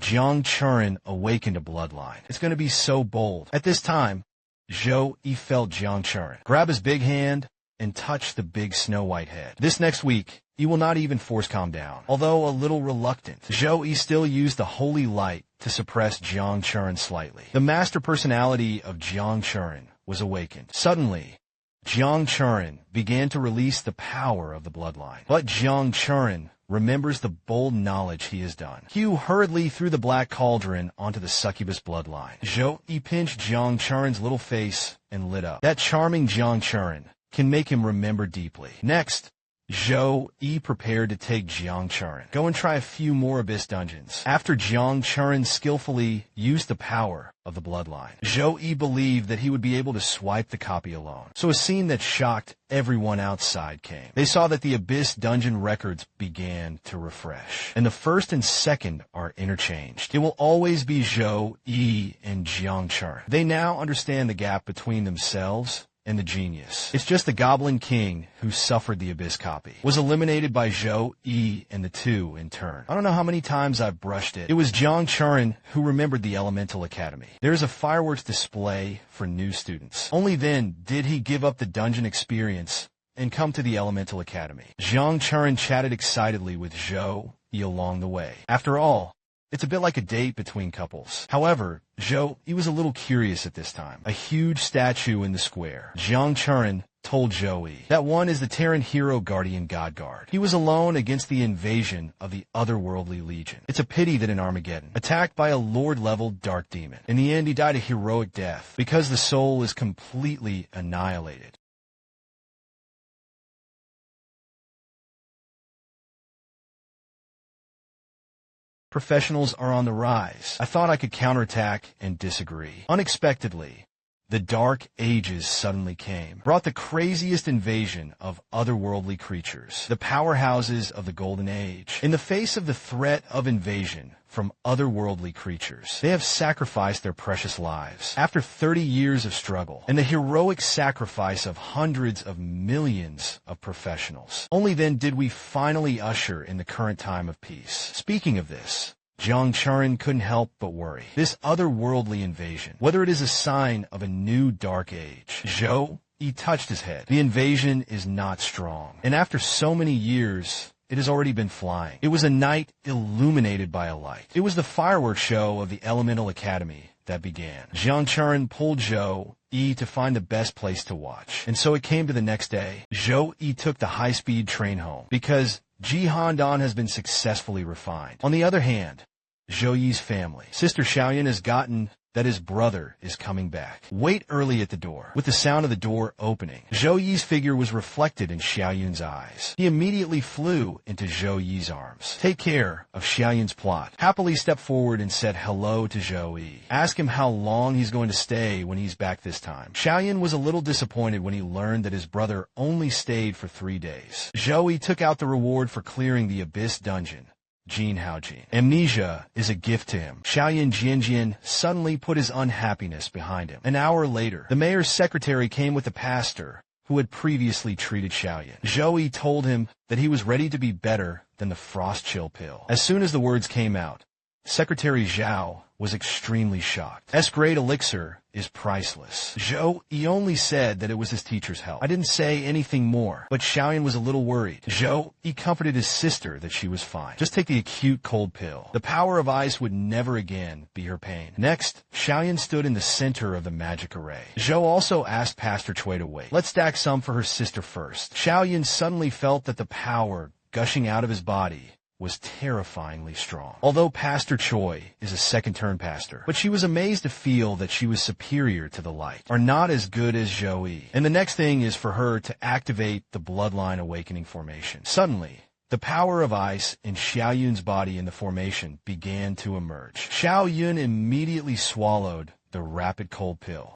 Jiang Churen awakened a bloodline. It's going to be so bold. At this time, Zhou Yi felt Jiang Churen grab his big hand and touch the big snow-white head. This next week, he will not even force calm down. Although a little reluctant, Zhou Yi still used the holy light to suppress Jiang Churen slightly. The master personality of Jiang Churen was awakened. Suddenly, Jiang Churen began to release the power of the bloodline. But Jiang Churen remembers the bold knowledge he has done. Hugh hurriedly threw the black cauldron onto the succubus bloodline. Zhou Yi pinched Jiang Churen's little face and lit up. That charming Jiang Churen can make him remember deeply. Next, Zhou Yi prepared to take Jiang Churen. Go and try a few more abyss dungeons. After Jiang Churen skillfully used the power of the bloodline, Zhou Yi believed that he would be able to swipe the copy alone. So a scene that shocked everyone outside came. They saw that the abyss dungeon records began to refresh, and the first and second are interchanged. It will always be Zhou Yi and Jiang Churen. They now understand the gap between themselves and the genius. It's just the Goblin King who suffered the Abyss copy was eliminated by Zhou Yi and the two in turn. I don't know how many times I've brushed it. It was Jiang Churen who remembered the Elemental Academy. There is a fireworks display for new students. Only then did he give up the dungeon experience and come to the Elemental Academy. Jiang Churen chatted excitedly with Zhou Yi along the way. After all, it's a bit like a date between couples. However, Zhou Yi was a little curious at this time. A huge statue in the square. Jiang Churen told Zhou Yi that one is the Terran hero guardian god guard. He was alone against the invasion of the otherworldly legion. It's a pity that in Armageddon, attacked by a lord-level dark demon, in the end he died a heroic death because the soul is completely annihilated. Professionals are on the rise. I thought I could counterattack and disagree. Unexpectedly, the Dark Ages suddenly came, brought the craziest invasion of otherworldly creatures, the powerhouses of the Golden Age. In the face of the threat of invasion from otherworldly creatures, they have sacrificed their precious lives. After 30 years of struggle and the heroic sacrifice of hundreds of millions of professionals, only then did we finally usher in the current time of peace. Speaking of this, Jiang Churen couldn't help but worry. This otherworldly invasion, whether it is a sign of a new dark age. Zhou Yi touched his head. The invasion is not strong. And after so many years, it has already been flying. It was a night illuminated by a light. It was the fireworks show of the Elemental Academy that began. Jiang Churen pulled Zhou Yi to find the best place to watch. And so it came to the next day. Zhou Yi took the high-speed train home because Jihandan has been successfully refined. On the other hand, Zhou Yi's family, Sister Xiaoyan, has gotten that his brother is coming back. Wait early at the door. With the sound of the door opening, Zhou Yi's figure was reflected in Xiaoyan's eyes. He immediately flew into Zhou Yi's arms. Take care of Xiaoyan's plot. Happily stepped forward and said hello to Zhou Yi. Ask him how long he's going to stay when he's back this time. Xiaoyan was a little disappointed when he learned that his brother only stayed for 3 days. Zhou Yi took out the reward for clearing the Abyss dungeon. Jin Haojin. Amnesia is a gift to him. Xiaoyan Jianjian suddenly put his unhappiness behind him. An hour later, the mayor's secretary came with the pastor who had previously treated Xiaoyan. Zhou Yi told him that he was ready to be better than the frost chill pill. As soon as the words came out, Secretary Zhao was extremely shocked. S-grade elixir is priceless. Zhou Yi only said that it was his teacher's help. I didn't say anything more, but Xiaoyan was a little worried. Zhou Yi comforted his sister that she was fine. Just take the acute cold pill. The power of ice would never again be her pain. Next, Xiaoyan stood in the center of the magic array. Zhou also asked Pastor Cui to wait. Let's stack some for her sister first. Xiaoyan suddenly felt that the power gushing out of his body was terrifyingly strong. Although Pastor Choi is a second-turn pastor, but she was amazed to feel that she was superior to the light, or not as good as Zhou Yi. And the next thing is for her to activate the Bloodline Awakening formation. Suddenly, the power of ice in Xiaoyun's body in the formation began to emerge. Xiaoyun immediately swallowed the rapid cold pill.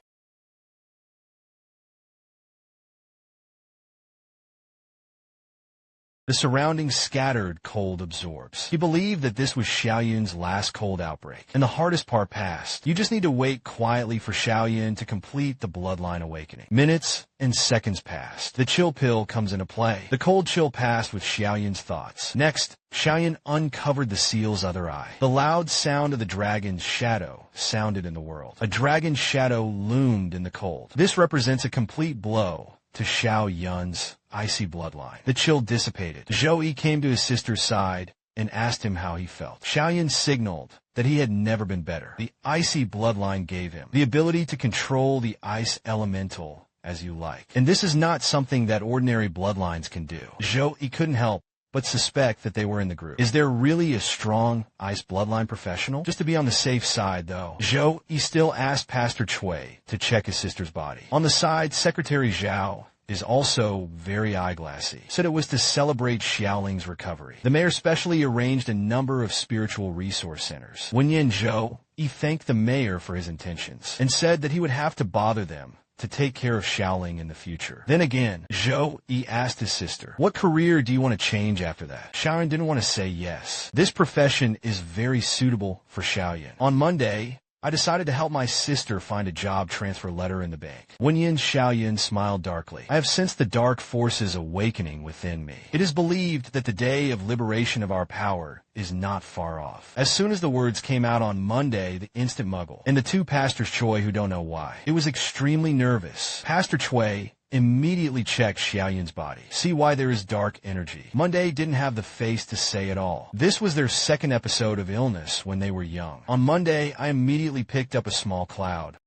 The surrounding scattered cold absorbs. He believed that this was Xiaoyun's last cold outbreak, and the hardest part passed. You just need to wait quietly for Xiaoyun to complete the bloodline awakening. Minutes and seconds passed. The chill pill comes into play. The cold chill passed with Xiaoyun's thoughts. Next, Xiaoyun uncovered the seal's other eye. The loud sound of the dragon's shadow sounded in the world. A dragon's shadow loomed in the cold. This represents a complete blow to Xiaoyun's icy bloodline. The chill dissipated. Zhou came to his sister's side and asked him how he felt. Xiaoyun signaled that he had never been better. The icy bloodline gave him the ability to control the ice elemental as you like. And this is not something that ordinary bloodlines can do. Zhou couldn't help but suspect that they were in the group. Is there really a strong ice bloodline professional? Just to be on the safe side, though, Zhou still asked Pastor Cui to check his sister's body. On the side, Secretary Zhao is also very eyeglassy. Said it was to celebrate Xiaoling's recovery. The mayor specially arranged a number of spiritual resource centers. Wenyan Zhou thanked the mayor for his intentions and said that he would have to bother them to take care of Xiaoling in the future. Then again, Zhou asked his sister, what career do you want to change after that? Xiaoyun didn't want to say yes. This profession is very suitable for Xiaoyun. On Monday, I decided to help my sister find a job transfer letter in the bank. Wenyan Xiaoyun smiled darkly. I have sensed the dark forces awakening within me. It is believed that the day of liberation of our power is not far off. As soon as the words came out on Monday, the instant muggle, and the two pastors Choi who don't know why, it was extremely nervous. Pastor Choi immediately checked Xiaoyun's body. See why there is dark energy. Monday didn't have the face to say it all. This was their second episode of illness when they were young. On Monday, I immediately picked up a small cloud.